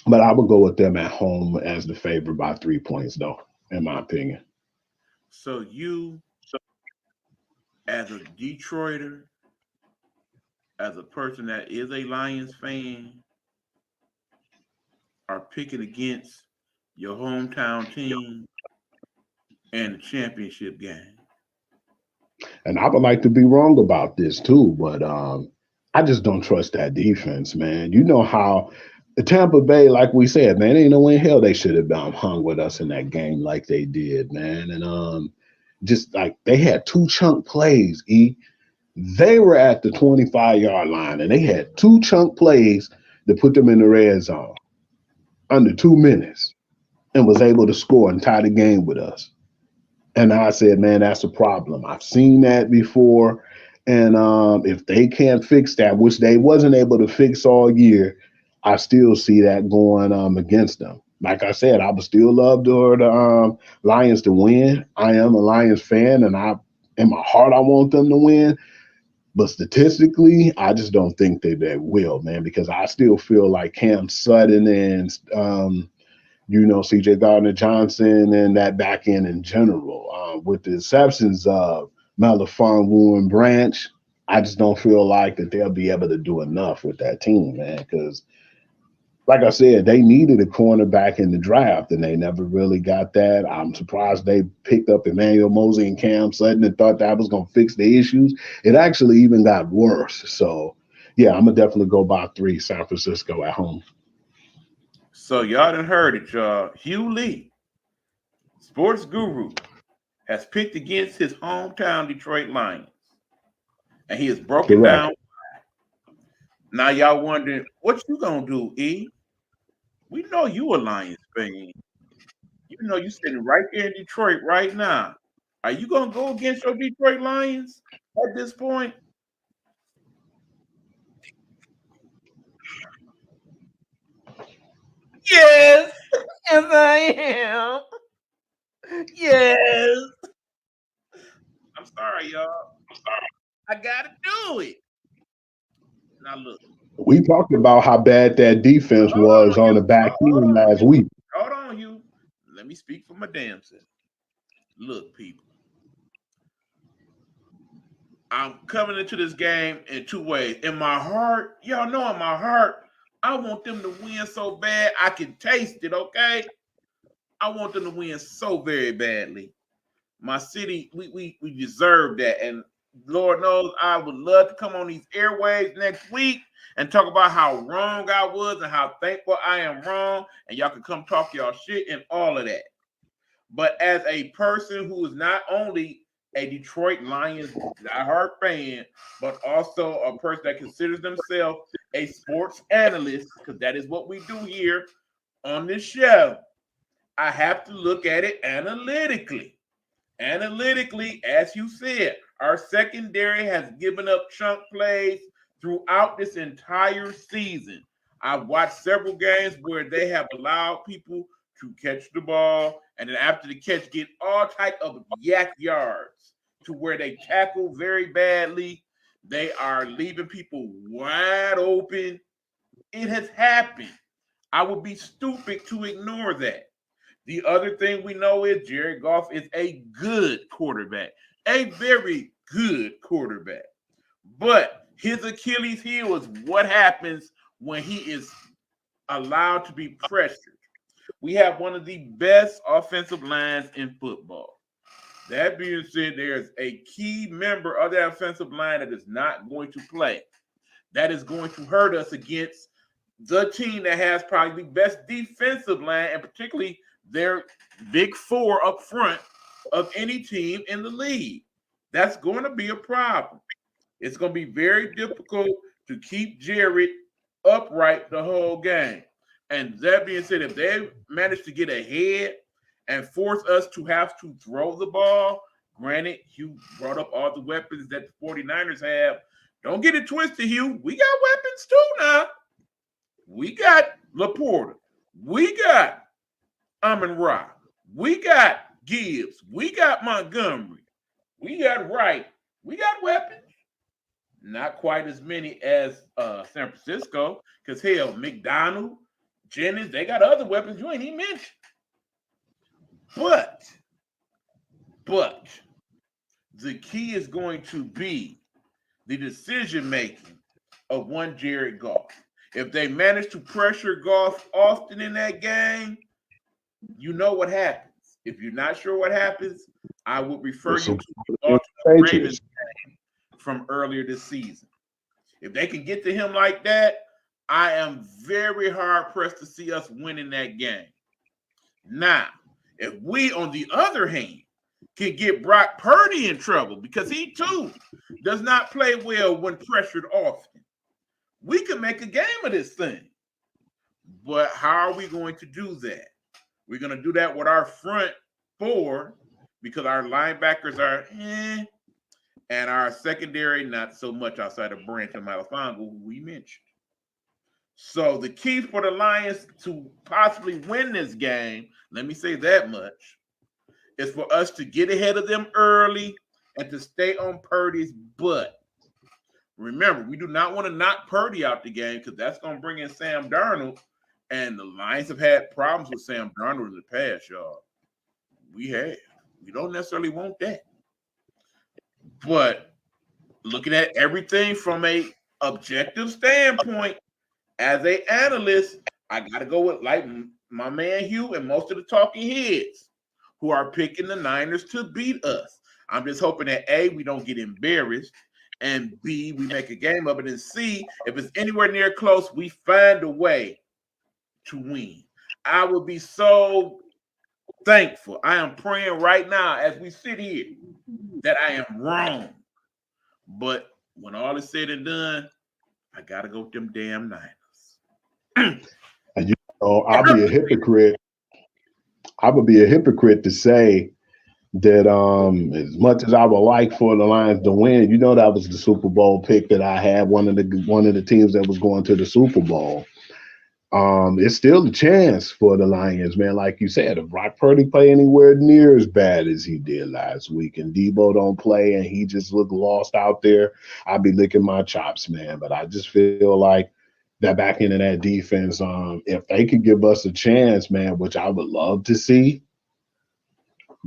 But I would go with them at home as the favorite by 3 points, though, in my opinion. So you, as a Detroiter, as a person that is a Lions fan, are picking against your hometown team in the championship game. And I would like to be wrong about this too, but I just don't trust that defense, man. You know how Tampa Bay, like we said, man, ain't no way in hell they should have hung with us in that game like they did, man. And just like they had two chunk plays, They were at the 25-yard line and they had two chunk plays to put them in the red zone under 2 minutes and was able to score and tie the game with us. And I said, man, that's a problem. I've seen that before. And if they can't fix that, which they wasn't able to fix all year, I still see that going against them. Like I said, I would still love the Lions to win. I am a Lions fan, and in my heart, I want them to win. But statistically, I just don't think they will, man, because I still feel like Cam Sutton and CJ Gardner Johnson and that back end in general, with the exceptions of Melifonwu and Branch, I just don't feel like that they'll be able to do enough with that team, man. Because, like I said, they needed a cornerback in the draft, and they never really got that. I'm surprised they picked up Emmanuel Mosley and Cam Sutton and thought that was going to fix the issues. It actually even got worse. So, yeah, I'm going to definitely go by 3, San Francisco at home. So y'all done heard it, y'all. Hugh Lee, sports guru, has picked against his hometown Detroit Lions. And he has broken Correct. down. Now y'all wondering, what you gonna do, E? We know you a Lions fan. You know you sitting right there in Detroit right now. Are you gonna go against your Detroit Lions at this point? Yes, yes, I am. Yes. I'm sorry, y'all. I gotta do it. Now look, We talked about how bad that defense hold was on, on you. the back Hold end on, last you. week. Hold on, you. Let me speak for my damn self. Look, people. I'm coming into this game in 2 ways. In my heart, y'all know in my heart, I want them to win so bad I can taste it, okay? I want them to win so very badly. My city, we deserve that. And Lord knows I would love to come on these airways next week and talk about how wrong I was and how thankful I am wrong. And y'all can come talk y'all shit and all of that. But as a person who is not only a Detroit Lions diehard fan, but also a person that considers themselves a sports analyst, because that is what we do here on this show, I have to look at it analytically. Analytically, as you said, our secondary has given up chunk plays throughout this entire season. I've watched several games where they have allowed people to catch the ball and then after the catch get all type of yak yards to where they tackle very badly. They are leaving people wide open. It has happened. I would be stupid to ignore that. The other thing we know is Jared Goff is a good quarterback, a very good quarterback. But his Achilles heel is what happens when he is allowed to be pressured. We have one of the best offensive lines in football. That being said, there's a key member of that offensive line that is not going to play. That is going to hurt us against the team that has probably the best defensive line, and particularly their big 4 up front of any team in the league. That's going to be a problem. It's going to be very difficult to keep Jared upright the whole game. And that being said, if they manage to get ahead and force us to have to throw the ball, granted, Hugh brought up all the weapons that the 49ers have. Don't get it twisted, Hugh. We got weapons too now. We got Laporta. We got Amon Ra. We got Gibbs. We got Montgomery. We got Wright. We got weapons. Not quite as many as San Francisco, because hell, McDonald, Jennings, they got other weapons you ain't even mentioned. But the key is going to be the decision making of one Jared Goff. If they manage to pressure Goff often in that game, you know what happens. If you're not sure what happens, I would refer The you Super to the Bowl Baltimore Patriots. Ravens game from earlier this season. If they can get to him like that, I am very hard pressed to see us winning that game. Now, if we, on the other hand, can get Brock Purdy in trouble because he too does not play well when pressured often, we can make a game of this thing. But how are we going to do that? We're going to do that with our front four because our linebackers are and our secondary not so much outside of Branch and Malafongo, who we mentioned. So the key for the Lions to possibly win this game, let me say that much, is for us to get ahead of them early and to stay on Purdy's butt. Remember, we do not want to knock Purdy out the game because that's going to bring in Sam Darnold. And the Lions have had problems with Sam Darnold in the past, y'all. We have. We don't necessarily want that. But looking at everything from a objective standpoint, as an analyst, I got to go with like my man Hugh and most of the talking heads who are picking the Niners to beat us. I'm just hoping that A, we don't get embarrassed, and B, we make a game of it, and C, if it's anywhere near close, we find a way to win. I would be so thankful. I am praying right now as we sit here that I am wrong. But when all is said and done, I got to go with them damn Niners. And I'll be a hypocrite. I would be a hypocrite to say that as much as I would like for the Lions to win, that was the Super Bowl pick that I had, one of the teams that was going to the Super Bowl. It's still a chance for the Lions, man. Like you said, if Brock Purdy play anywhere near as bad as he did last week and Debo don't play and he just looked lost out there, I'd be licking my chops, man. But I just feel like that back end of that defense, if they could give us a chance, man, which I would love to see,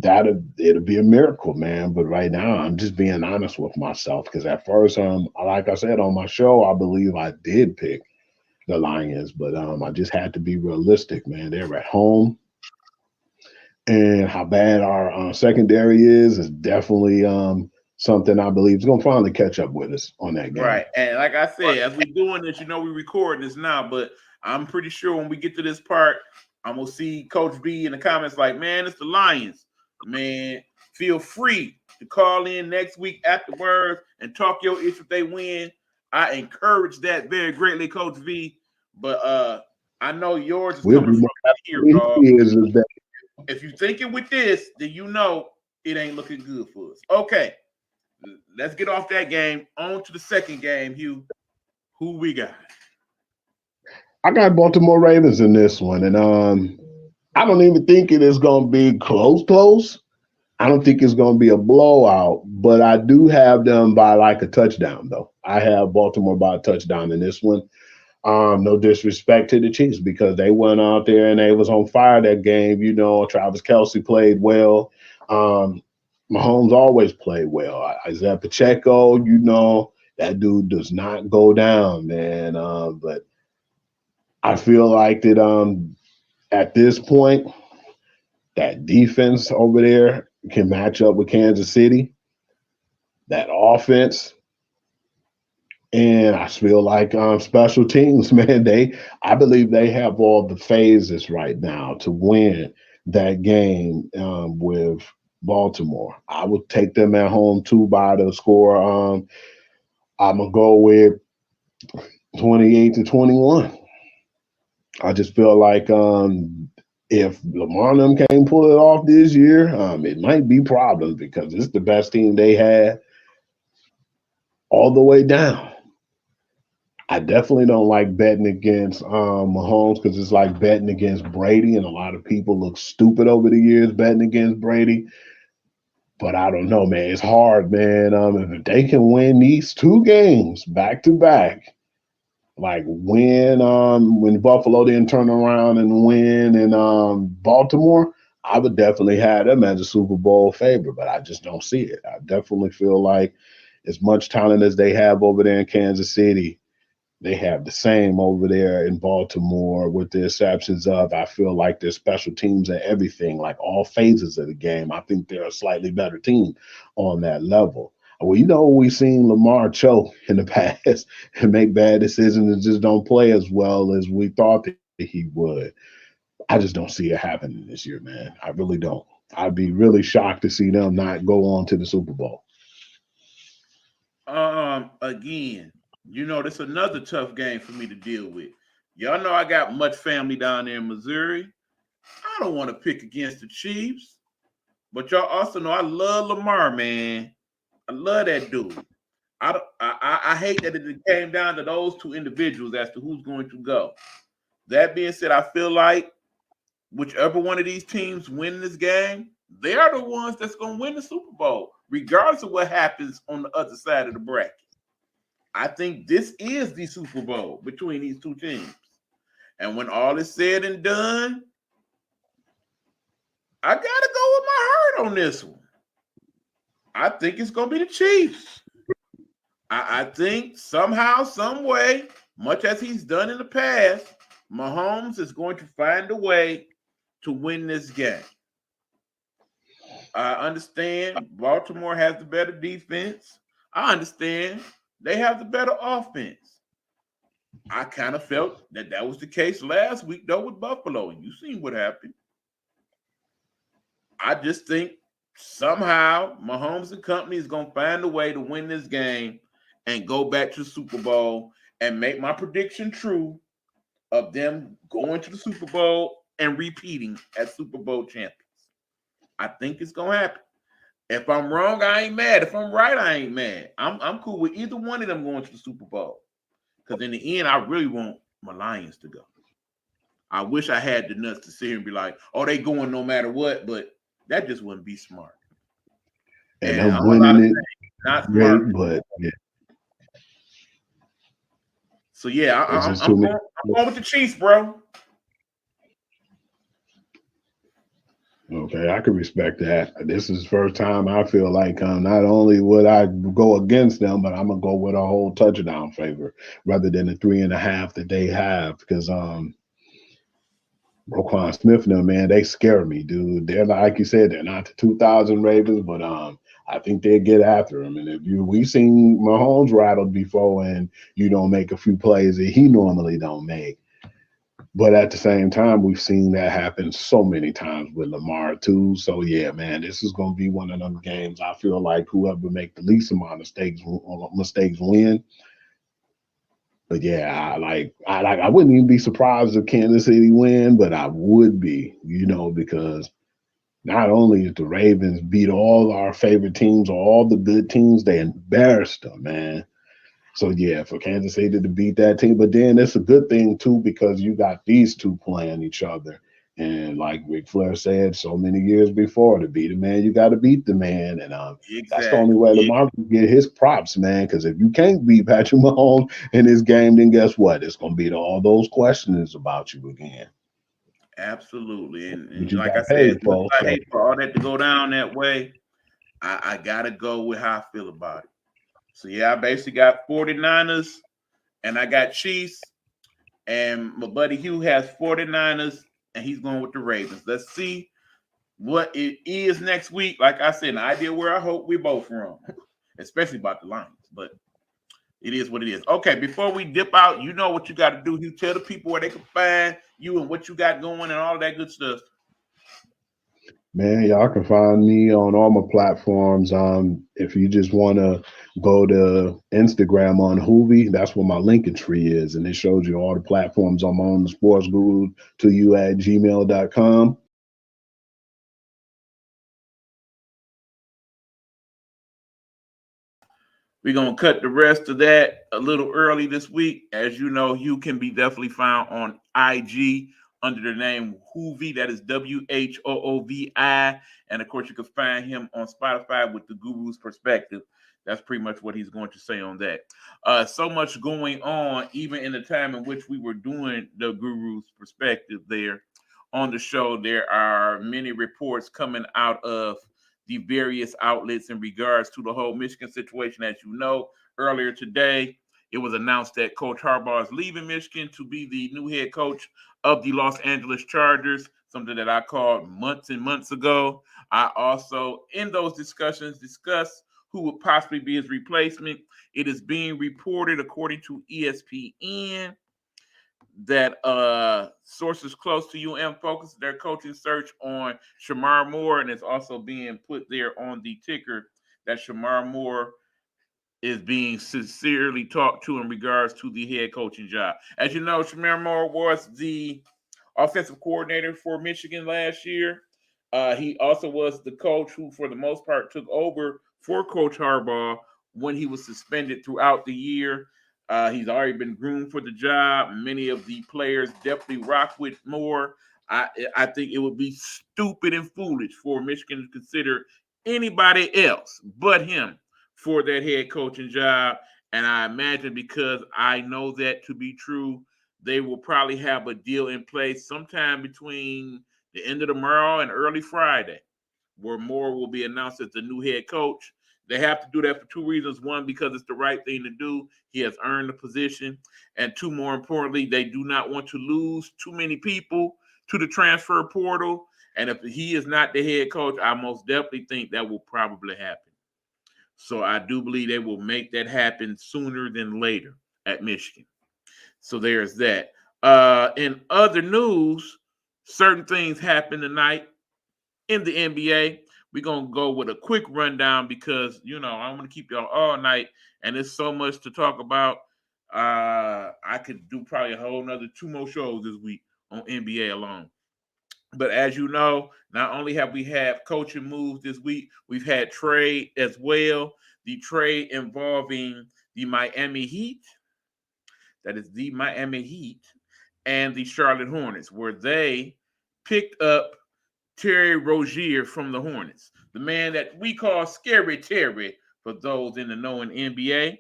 it'll be a miracle, man. But right now, I'm just being honest with myself because at first, like I said on my show, I believe I did pick the Lions, but I just had to be realistic, man. They're at home, and how bad our secondary is definitely something I believe is going to finally catch up with us on that game. Right, and like I said, as we're doing this, we're recording this now, but I'm pretty sure when we get to this part, I'm going to see Coach B in the comments like, man, it's the Lions. Man, feel free to call in next week afterwards and talk your issue if they win. I encourage that very greatly, Coach V. But I know yours is coming from here, dog. If you're thinking with this, then it ain't looking good for us. Okay, let's get off that game. On to the second game, Hugh. Who we got? I got Baltimore Ravens in this one, and I don't even think it is going to be close. I don't think it's going to be a blowout, but I do have them by like a touchdown, though. I have Baltimore by a touchdown in this one. No disrespect to the Chiefs because they went out there and they was on fire that game. Travis Kelce played well. Mahomes always played well. Isaiah Pacheco, that dude does not go down, man. But I feel like that at this point, that defense over there can match up with Kansas City. That offense. And I feel like special teams, man, I believe they have all the phases right now to win that game with Baltimore. I would take them at home too by the score. I'm going to go with 28-21. I just feel like if Lamar and them can't pull it off this year, it might be problems because it's the best team they had all the way down. I definitely don't like betting against Mahomes because it's like betting against Brady, and a lot of people look stupid over the years betting against Brady. But I don't know, man. It's hard, man. If they can win these two games back to back, like when Buffalo didn't turn around and win in Baltimore, I would definitely have them as a Super Bowl favorite, but I just don't see it. I definitely feel like as much talent as they have over there in Kansas City, They have the same over there in Baltimore, with the exceptions of, I feel like their special teams and everything, like all phases of the game. I think they're a slightly better team on that level. Well, we've seen Lamar choke in the past and make bad decisions and just don't play as well as we thought that he would. I just don't see it happening this year, man. I really don't. I'd be really shocked to see them not go on to the Super Bowl. Again, this another tough game for me to deal with. Y'all know I got much family down there in Missouri. I don't want to pick against the Chiefs, but y'all also know I love Lamar, man. I love that dude. I hate that it came down to those two individuals as to who's going to go. That being said, I feel like whichever one of these teams win this game, they are the ones that's going to win the Super Bowl, regardless of what happens on the other side of the bracket. I think this is the Super Bowl between these two teams. And when all is said and done, I got to go with my heart on this one. I think it's going to be the Chiefs. I think somehow, some way, much as he's done in the past, Mahomes is going to find a way to win this game. I understand Baltimore has the better defense. I understand they have the better offense. I kind of felt that was the case last week, though, with Buffalo, and you seen what happened. I just think somehow Mahomes and company is going to find a way to win this game and go back to the Super Bowl and make my prediction true of them going to the Super Bowl and repeating as Super Bowl champions. I think it's going to happen. If I'm wrong, I ain't mad. If I'm right, I ain't mad. I'm cool with either one of them going to the Super Bowl. Because in the end, I really want my Lions to go. I wish I had the nuts to sit here and be like, oh, they going no matter what, but that just wouldn't be smart. And I'm winning it. Not great, smart. but yeah. So yeah, I'm going with the Chiefs, bro. Okay, I can respect that. This is the first time I feel like not only would I go against them, but I'm gonna go with a whole touchdown favor rather than the 3.5 that they have, because Roquan Smith and them, man, they scare me, dude. They're like you said, they're not the 2000 Ravens, but I think they'll get after him. And we've seen Mahomes rattled before, and make a few plays that he normally don't make. But at the same time, we've seen that happen so many times with Lamar too. So yeah, man, this is going to be one of them games. I feel like whoever make the least amount of mistakes win. But yeah, I wouldn't even be surprised if Kansas City win, but I would be, because not only is the Ravens beat all our favorite teams or all the good teams, they embarrassed them, man. So yeah, for Kansas City to beat that team, but then it's a good thing too, because you got these two playing each other. And like Ric Flair said so many years before, to beat a man, you got to beat the man. And that's the only way Lamar can get his props, man. Because if you can't beat Patrick Mahomes in this game, then guess what? It's going to be all those questions about you again. Absolutely. And you like got I said, paid for. I hate for all that to go down that way. I got to go with how I feel about it. So yeah, I basically got 49ers and I got Chiefs. And my buddy Hugh has 49ers and he's going with the Ravens. Let's see what it is next week. Like I said, an idea where I hope we both wrong, especially about the Lions. But it is what it is. Okay, before we dip out, you know what you got to do. You tell the people where they can find you and what you got going and all that good stuff. Man, y'all can find me on all my platforms. If you just want to go to Instagram on Hoovy, that's where my Lincoln tree is, and it shows you all the platforms I'm on. The Sports Guru to you at gmail.com. We're going to cut the rest of that a little early this week. As you know, Hugh can be definitely found on IG under the name Hoovy. That is WHOOVI. And of course, you can find him on Spotify with the Guru's Perspective. That's pretty much what he's going to say on that. So much going on, even in the time in which we were doing the Guru's Perspective there on the show. There are many reports coming out of the various outlets in regards to the whole Michigan situation. As you know, earlier today, it was announced that Coach Harbaugh is leaving Michigan to be the new head coach of the Los Angeles Chargers, something that I called months and months ago. I also, in those discussions, discussed who would possibly be his replacement. It is being reported, according to ESPN, that sources close to UM focus their coaching search on Shamar Moore, and it's also being put there on the ticker that Shamar Moore is being sincerely talked to in regards to the head coaching job. As you know, Shamar Moore was the offensive coordinator for Michigan last year. He also was the coach who, for the most part, took over for Coach Harbaugh when he was suspended throughout the year. He's already been groomed for the job. Many of the players definitely rock with Moore. I think it would be stupid and foolish for Michigan to consider anybody else but him for that head coaching job. And I imagine, because I know that to be true, they will probably have a deal in place sometime between the end of tomorrow and early Friday, where Moore will be announced as the new head coach. They have to do that for two reasons. One, because it's the right thing to do. He has earned the position. And two, more importantly, they do not want to lose too many people to the transfer portal. And if he is not the head coach, I most definitely think that will probably happen. So I do believe they will make that happen sooner than later at Michigan. So there's that. In other news, certain things happened tonight in the NBA. We're going to go with a quick rundown because, I'm going to keep y'all all night, and there's so much to talk about. I could do probably a whole nother 2 more shows this week on NBA alone. But as you know, not only have we had coaching moves this week, we've had trade as well. The trade involving the Miami Heat, that is the Miami Heat, and the Charlotte Hornets, where they picked up Terry Rozier from the Hornets, the man that we call Scary Terry for those in the know in NBA.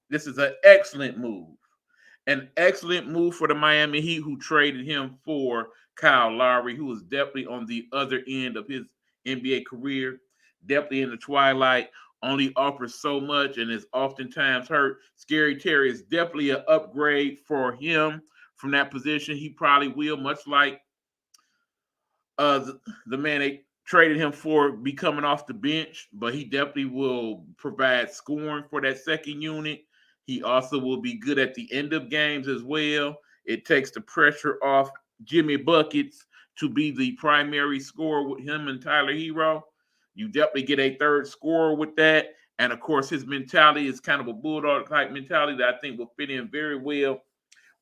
This is an excellent move. An excellent move for the Miami Heat, who traded him for Kyle Lowry, who is definitely on the other end of his NBA career, definitely in the twilight, only offers so much and is oftentimes hurt. Scary Terry is definitely an upgrade for him from that position. He probably will, much like the man they traded him for, be coming off the bench, but he definitely will provide scoring for that second unit. He also will be good at the end of games as well. It takes the pressure off Jimmy Buckets to be the primary scorer with him and Tyler Hero. You definitely get a third scorer with that. And of course, his mentality is kind of a bulldog type mentality that I think will fit in very well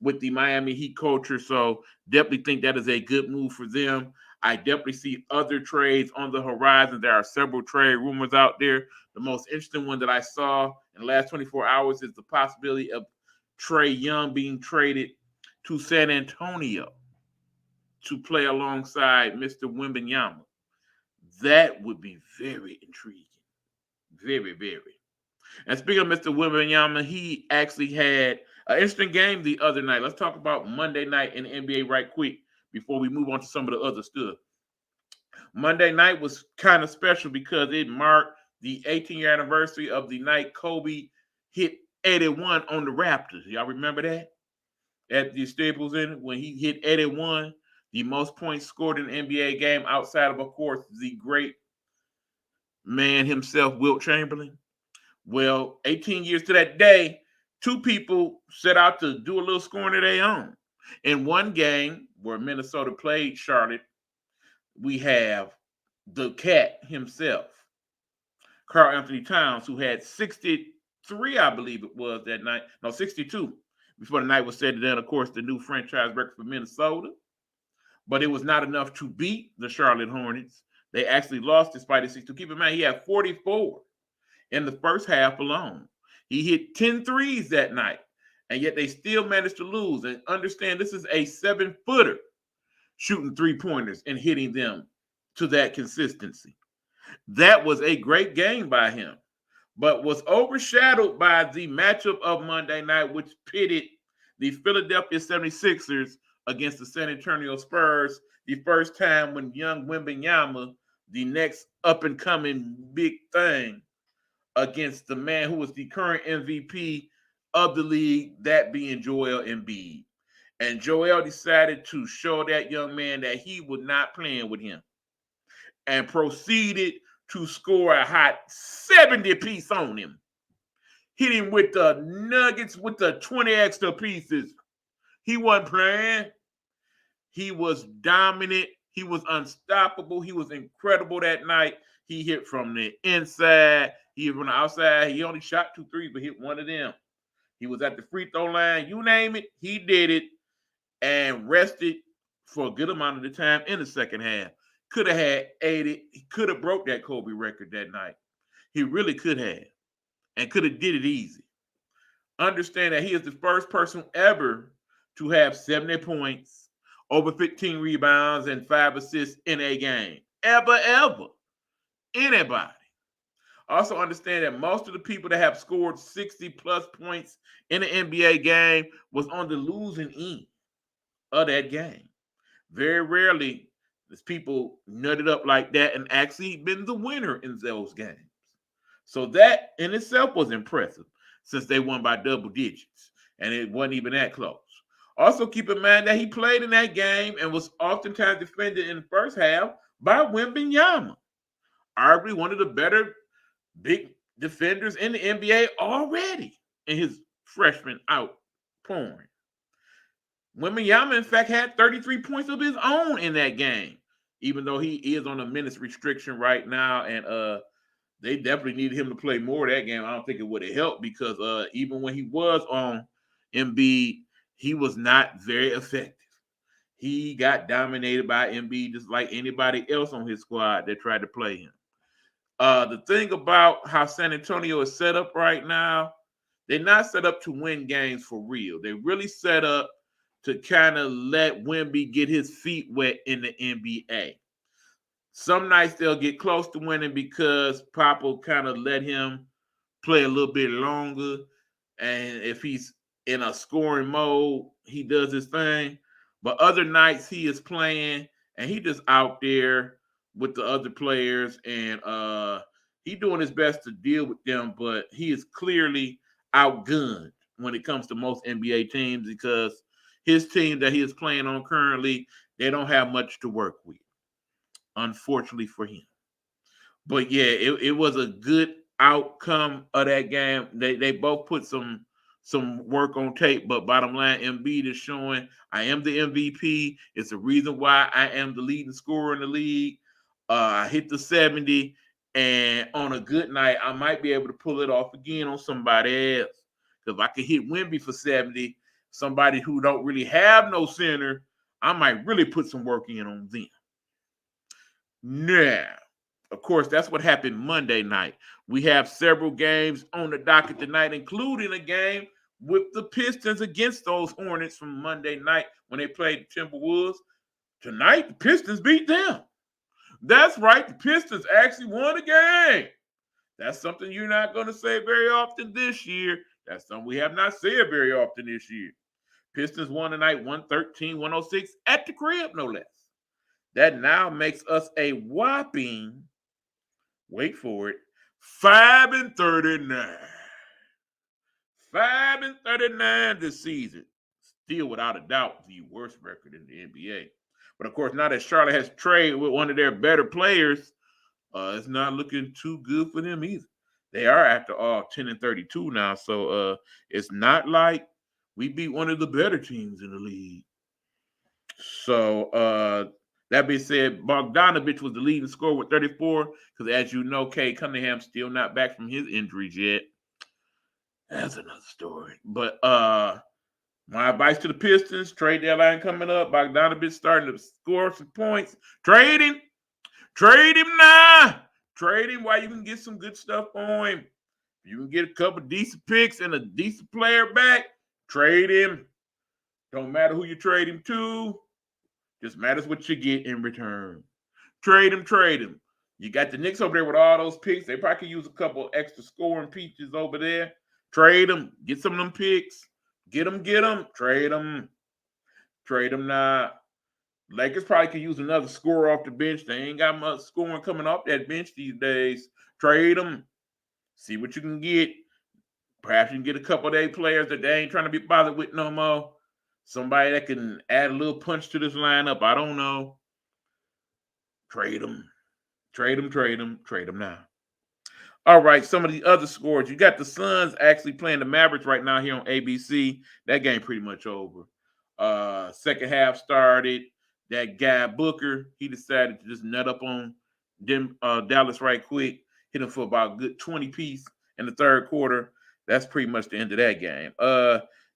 with the Miami Heat culture. So definitely think that is a good move for them. I definitely see other trades on the horizon. There are several trade rumors out there. The most interesting one that I saw in the last 24 hours is the possibility of Trae Young being traded to San Antonio to play alongside Mr. Wembanyama. That would be very intriguing. Very, very. And speaking of Mr. Wembanyama, he actually had an interesting game the other night. Let's talk about Monday night in the NBA right quick before we move on to some of the other stuff. Monday night was kind of special because it marked the 18-year anniversary of the night Kobe hit 81 on the Raptors. Y'all remember that? At the Staples Center when he hit 81, the most points scored in an NBA game outside of course, the great man himself, Wilt Chamberlain. Well, 18 years to that day, two people set out to do a little scoring of their own. In one game where Minnesota played Charlotte, we have the cat himself, Karl Anthony Towns, who had 63, I believe it was that night. No, 62 before the night was said. And then, of course, the new franchise record for Minnesota. But it was not enough to beat the Charlotte Hornets. They actually lost despite his 62. Keep in mind, he had 44 in the first half alone. He hit 10 threes that night, and yet they still managed to lose. And understand, this is a 7-footer shooting three-pointers and hitting them to that consistency. That was a great game by him, but was overshadowed by the matchup of Monday night, which pitted the Philadelphia 76ers against the San Antonio Spurs, the first time when young Wembanyama, the next up-and-coming big thing, against the man who was the current MVP of the league, that being Joel Embiid. And Joel decided to show that young man that he was not playing with him and proceeded to score a hot 70 piece on him. Hit him with the nuggets with the 20 extra pieces. He wasn't playing. He was dominant. He was unstoppable. He was incredible that night. He hit from the inside. He hit from the outside. He only shot 2 threes, but hit one of them. He was at the free throw line. You name it, he did it and rested for a good amount of the time in the second half. Could have had 80. He could have broke that Kobe record that night. He really could have and could have did it easy. Understand that he is the first person ever to have 70 points, over 15 rebounds, and 5 assists in a game. Ever. Anybody. Also understand that most of the people that have scored 60 plus points in an NBA game was on the losing end of that game. Very rarely does people nut it up like that and actually been the winner in those games. So that in itself was impressive since they won by double digits and it wasn't even that close. Also keep in mind that he played in that game and was oftentimes defended in the first half by Wembanyama, arguably one of the better big defenders in the NBA already in his freshman outpouring. Wembanyama, in fact, had 33 points of his own in that game, even though he is on a minutes restriction right now, and they definitely needed him to play more that game. I don't think it would have helped because even when he was on Embiid, he was not very effective. He got dominated by Embiid just like anybody else on his squad that tried to play him. The thing about how San Antonio is set up right now, they're not set up to win games for real. They're really set up to kind of let Wemby get his feet wet in the NBA. Some nights they'll get close to winning because Pop will kind of let him play a little bit longer. And if he's in a scoring mode, he does his thing. But other nights he is playing and he just out there with the other players and he doing his best to deal with them, but he is clearly outgunned when it comes to most NBA teams because his team that he is playing on currently, they don't have much to work with, unfortunately for him. But yeah, it was a good outcome of that game. They both put some work on tape, but bottom line, Embiid is showing I am the MVP. It's the reason why I am the leading scorer in the league. I hit the 70, and on a good night, I might be able to pull it off again on somebody else. Because if I could hit Wemby for 70, somebody who don't really have no center, I might really put some work in on them. Now, of course, that's what happened Monday night. We have several games on the docket tonight, including a game with the Pistons against those Hornets from Monday night when they played the Timberwolves. Tonight, the Pistons beat them. That's right. The Pistons actually won a game. That's something you're not going to say very often this year. That's something we have not said very often this year. Pistons won tonight 113-106 at the crib, no less. That now makes us a whopping, wait for it, 5-39. 5-39 this season. Still, without a doubt, the worst record in the NBA. But of course, now that Charlotte has traded with one of their better players, it's not looking too good for them either. They are, after all, 10-32 now. So it's not like we beat one of the better teams in the league. So that being said, Bogdanovich was the leading scorer with 34 because, as you know, Cade Cunningham's still not back from his injuries yet. That's another story. But my advice to the Pistons, trade deadline coming up. Bogdanovich starting to score some points. Trade him. Trade him now. Trade him while you can get some good stuff on him. If you can get a couple decent picks and a decent player back, trade him. Don't matter who you trade him to. Just matters what you get in return. Trade him, trade him. You got the Knicks over there with all those picks. They probably could use a couple extra scoring pieces over there. Trade them. Get some of them picks. Get them. Trade them. Trade them now. Lakers probably could use another scorer off the bench. They ain't got much scoring coming off that bench these days. Trade them. See what you can get. Perhaps you can get a couple of their players that they ain't trying to be bothered with no more. Somebody that can add a little punch to this lineup. I don't know. Trade them. Trade them, trade them, trade them now. All right, some of the other scores. You got the Suns actually playing the Mavericks right now here on ABC. That game pretty much over. Second half started. That guy Booker, he decided to just nut up on Dallas right quick. Hit him for about a good 20 piece in the third quarter. That's pretty much the end of that game.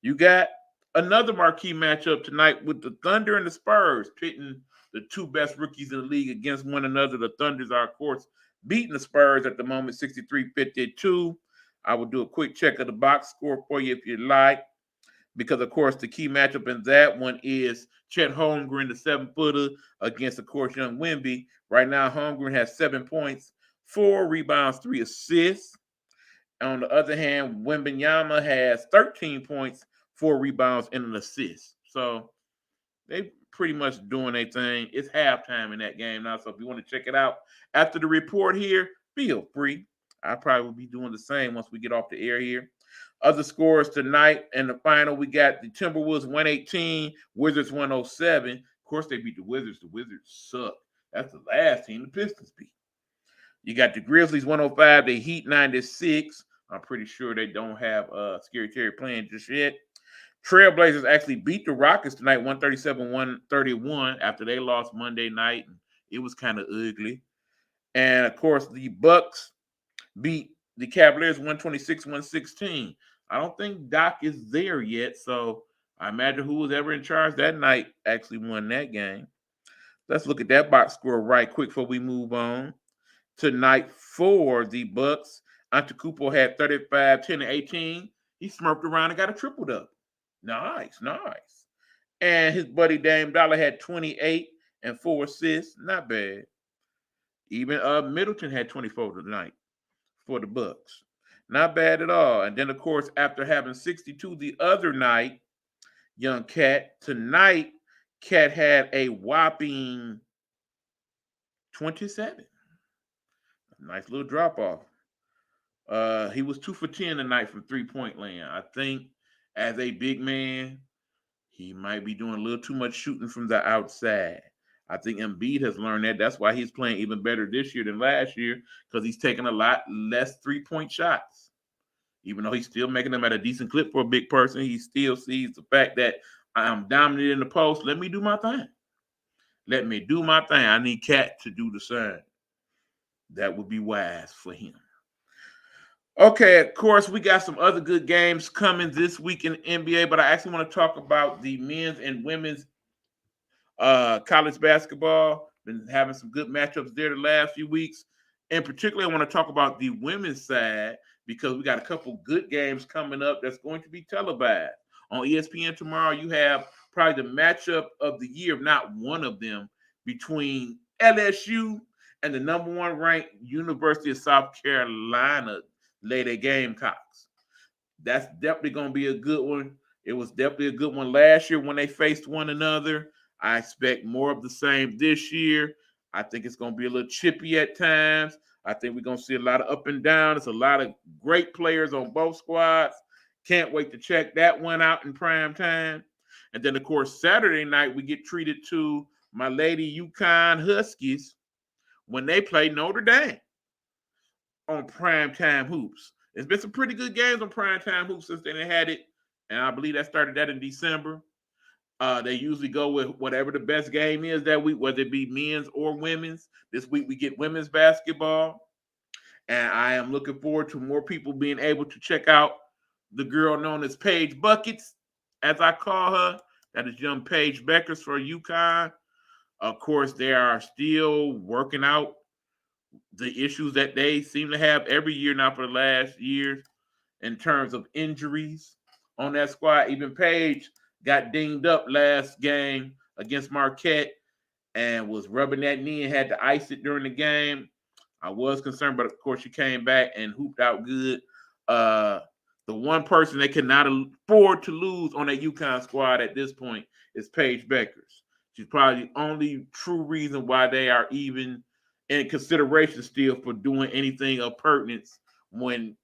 You got another marquee matchup tonight with the Thunder and the Spurs, pitting the two best rookies in the league against one another. The Thunders are, of course, beating the Spurs at the moment, 63-52. I will do a quick check of the box score for you if you like, because, of course, the key matchup in that one is Chet Holmgren, the 7-footer, against, of course, young Wemby. Right now, Holmgren has 7 points, 4 rebounds, 3 assists. On the other hand, Wembanyama has 13 points, 4 rebounds, and an assist. So they pretty much doing their thing. It's halftime in that game now, so if you want to check it out after the report here, feel free. I probably will be doing the same once we get off the air here. Other scores tonight in the final, we got the Timberwolves 118, Wizards 107. Of course, they beat the Wizards. The Wizards suck. That's the last team the Pistons beat. You got the Grizzlies 105, the Heat 96. I'm pretty sure they don't have Scary Terry playing just yet. Trailblazers actually beat the Rockets tonight, 137-131, after they lost Monday night. It was kind of ugly. And, of course, the Bucks beat the Cavaliers 126-116. I don't think Doc is there yet, so I imagine who was ever in charge that night actually won that game. Let's look at that box score right quick before we move on. Tonight for the Bucks, Antetokounmpo had 35, 10, and 18. He smirked around and got a triple-double. Nice. And his buddy Dame Dollar had 28 and 4 assists. Not bad. Even Middleton had 24 tonight for the Bucks. Not bad at all. And then, of course, after having 62 the other night, young Cat, tonight, Cat had a whopping 27. Nice little drop-off. He was 2 for 10 tonight from three-point land. I think as a big man, he might be doing a little too much shooting from the outside. I think Embiid has learned that. That's why he's playing even better this year than last year, because he's taking a lot less three-point shots. Even though he's still making them at a decent clip for a big person, he still sees the fact that I'm dominant in the post. Let me do my thing. I need Cat to do the same. That would be wise for him. Okay, of course, we got some other good games coming this week in the NBA, but I actually want to talk about the men's and women's college basketball. Been having some good matchups there the last few weeks. And particularly, I want to talk about the women's side because we got a couple good games coming up that's going to be televised. On ESPN tomorrow, you have probably the matchup of the year, if not one of them, between LSU and the number 1 ranked University of South Carolina Lady Gamecocks. That's definitely going to be a good one. It was definitely a good one last year when they faced one another. I expect more of the same this year. I think it's going to be a little chippy at times. I think we're going to see a lot of up and down. There's a lot of great players on both squads. Can't wait to check that one out in prime time. And then, of course, Saturday night, we get treated to my lady UConn Huskies when they play Notre Dame on primetime hoops. There's been some pretty good games on primetime hoops since they had it, and I believe that started that in December. They usually go with whatever the best game is that week, whether it be men's or women's. This week we get women's basketball, and I am looking forward to more people being able to check out the girl known as Paige Buckets, as I call her. That is young Paige Beckers for UConn. Of course, they are still working out the issues that they seem to have every year now for the last year in terms of injuries on that squad. Even Paige got dinged up last game against Marquette and was rubbing that knee and had to ice it during the game. I was concerned, but of course she came back and hooped out good. The one person they cannot afford to lose on that UConn squad at this point is Paige Beckers. She's probably the only true reason why they are even in consideration still for doing anything of pertinence when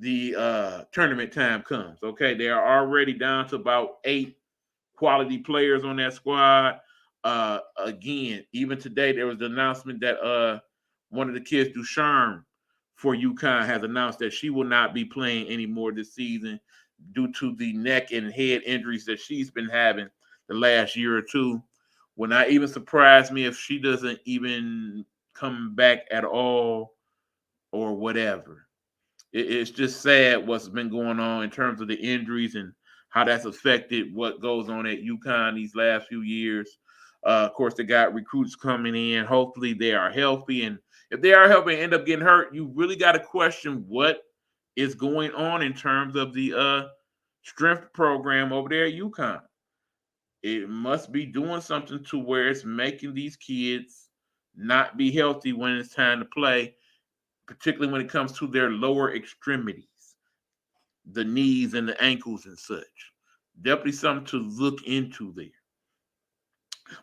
the tournament time comes. Okay, they are already down to about 8 quality players on that squad. Again, even today there was the announcement that one of the kids, Ducharme, for UConn, has announced that she will not be playing anymore this season due to the neck and head injuries that she's been having the last year or two. Will not even surprise me if she doesn't even come back at all or whatever. It's just sad what's been going on in terms of the injuries and how that's affected what goes on at UConn these last few years. Of course, they got recruits coming in. Hopefully, they are healthy. And if they are healthy and end up getting hurt, you really got to question what is going on in terms of the strength program over there at UConn. It must be doing something to where it's making these kids not be healthy when it's time to play, particularly when it comes to their lower extremities, the knees and the ankles and such. Definitely something to look into there.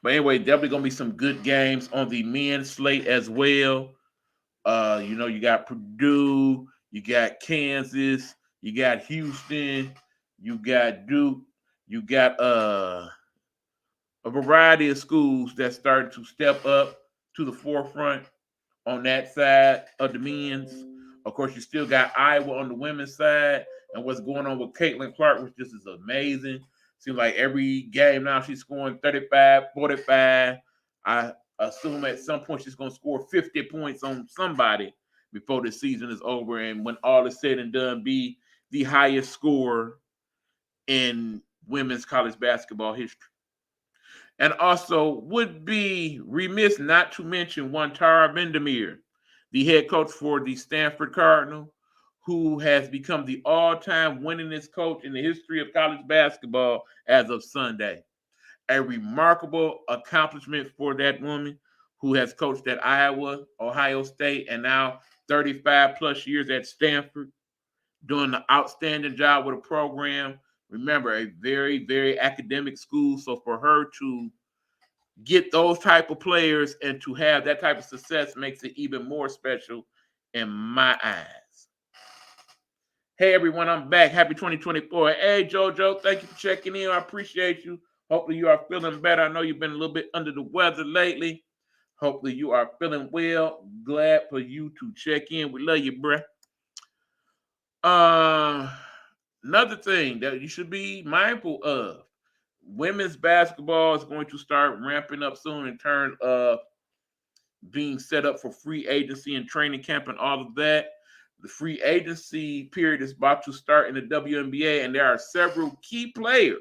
But anyway, definitely gonna be some good games on the men's slate as well. You got Purdue, you got Kansas, you got Houston, you got Duke, you got a variety of schools that started to step up to the forefront on that side of the men's. Of course, you still got Iowa on the women's side, and what's going on with Caitlin Clark, which just is amazing. Seems like every game now she's scoring 35, 45. I assume at some point she's going to score 50 points on somebody before the season is over, and when all is said and done, be the highest scorer in women's college basketball history. And also would be remiss not to mention one Tara Vandermeer, the head coach for the Stanford Cardinal, who has become the all-time winningest coach in the history of college basketball as of Sunday. A remarkable accomplishment for that woman who has coached at Iowa, Ohio State, and now 35 plus years at Stanford, doing an outstanding job with a program. Remember, a very, very academic school. So for her to get those type of players and to have that type of success makes it even more special in my eyes. Hey everyone, I'm back. Happy 2024. Hey Jojo, thank you for checking in. I appreciate you. Hopefully you are feeling better. I know you've been a little bit under the weather lately. Hopefully you are feeling well. Glad for you to check in. We love you, bruh. Another thing that you should be mindful of: women's basketball is going to start ramping up soon in terms of being set up for free agency and training camp and all of that. The free agency period is about to start in the WNBA, and there are several key players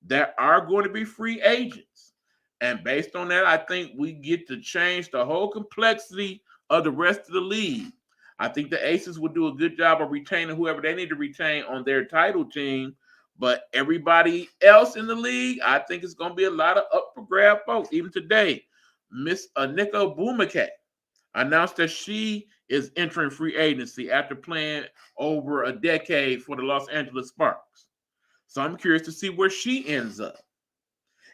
that are going to be free agents. And based on that, I think we get to change the whole complexity of the rest of the league. I think the Aces will do a good job of retaining whoever they need to retain on their title team. But everybody else in the league, I think it's going to be a lot of up for grab folks. Even today, Miss Nika Boumakat announced that she is entering free agency after playing over a decade for the Los Angeles Sparks. So I'm curious to see where she ends up.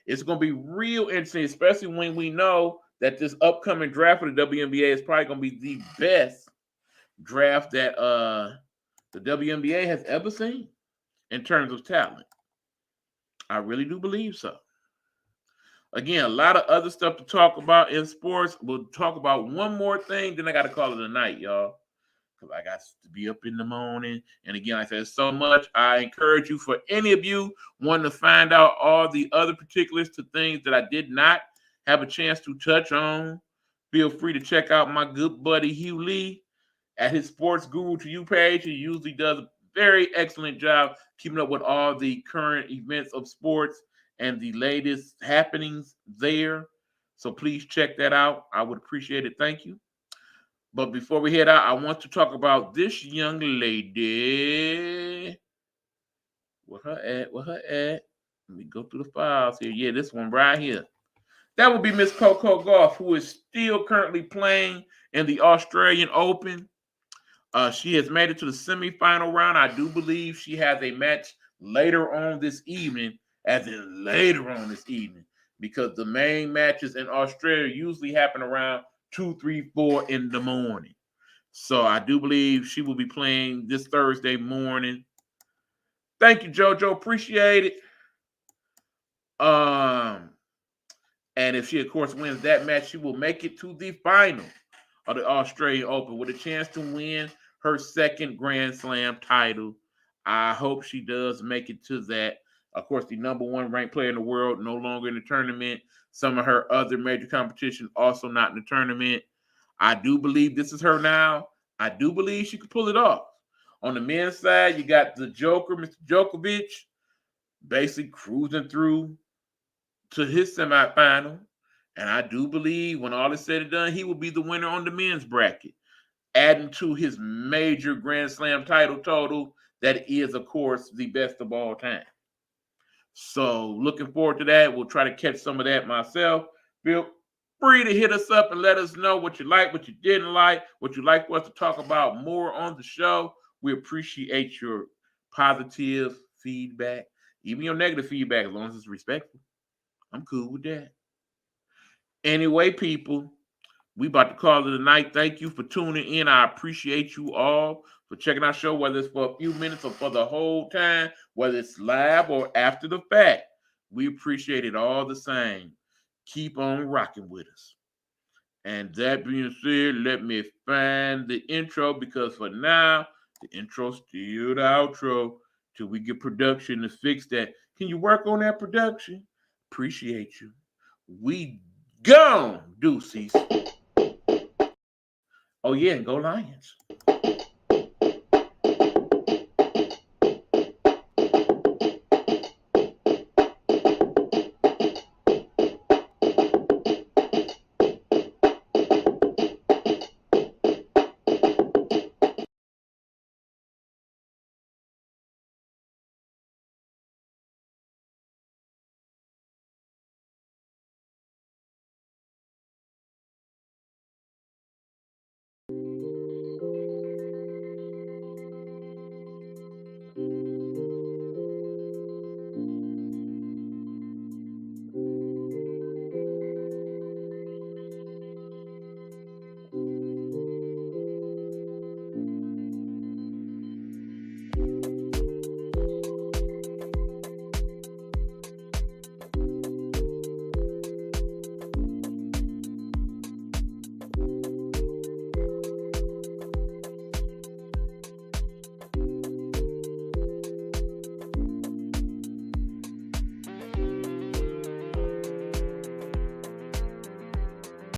It's going to be real interesting, especially when we know that this upcoming draft for the WNBA is probably going to be the best draft that the WNBA has ever seen in terms of talent. I really do believe so. Again, a lot of other stuff to talk about in sports. We'll talk about one more thing, then I got to call it a night, y'all, because I got to be up in the morning. And again, I said so much. I encourage you, for any of you wanting to find out all the other particulars to things that I did not have a chance to touch on, feel free to check out my good buddy Hugh Lee at his Sports Guru to You page. He usually does a very excellent job keeping up with all the current events of sports and the latest happenings there. So please check that out. I would appreciate it. Thank you. But before we head out, I want to talk about this young lady. Where her at? Let me go through the files here. Yeah, this one right here. That would be Miss Coco Gauff, who is still currently playing in the Australian Open. She has made it to the semifinal round. I do believe she has a match later on this evening, because the main matches in Australia usually happen around 2, 3, 4 in the morning. So I do believe she will be playing this Thursday morning. Thank you, JoJo. Appreciate it. And if she, of course, wins that match, she will make it to the final of the Australian Open with a chance to win her second Grand Slam title. I hope she does make it to that. Of course, the number one ranked player in the world, no longer in the tournament. Some of her other major competition also not in the tournament. I do believe this is her now. I do believe she could pull it off. On the men's side, you got the Joker, Mr. Djokovic, basically cruising through to his semifinal. And I do believe when all is said and done, he will be the winner on the men's bracket, adding to his major Grand Slam title total that is, of course, the best of all time. So looking forward to that. We'll try to catch some of that myself. Feel free to hit us up and let us know what you like, what you didn't like, what you'd like for us to talk about more on the show. We appreciate your positive feedback, even your negative feedback, as long as it's respectful. I'm cool with that. Anyway, people, we about to call it a night. Thank you for tuning in. I appreciate you all for checking our show, whether it's for a few minutes or for the whole time, whether it's live or after the fact. We appreciate it all the same. Keep on rocking with us. And that being said, let me find the intro, because for now, the intro's still the outro till we get production to fix that. Can you work on that production? Appreciate you. We gone, Deuces. Oh yeah, and go Lions.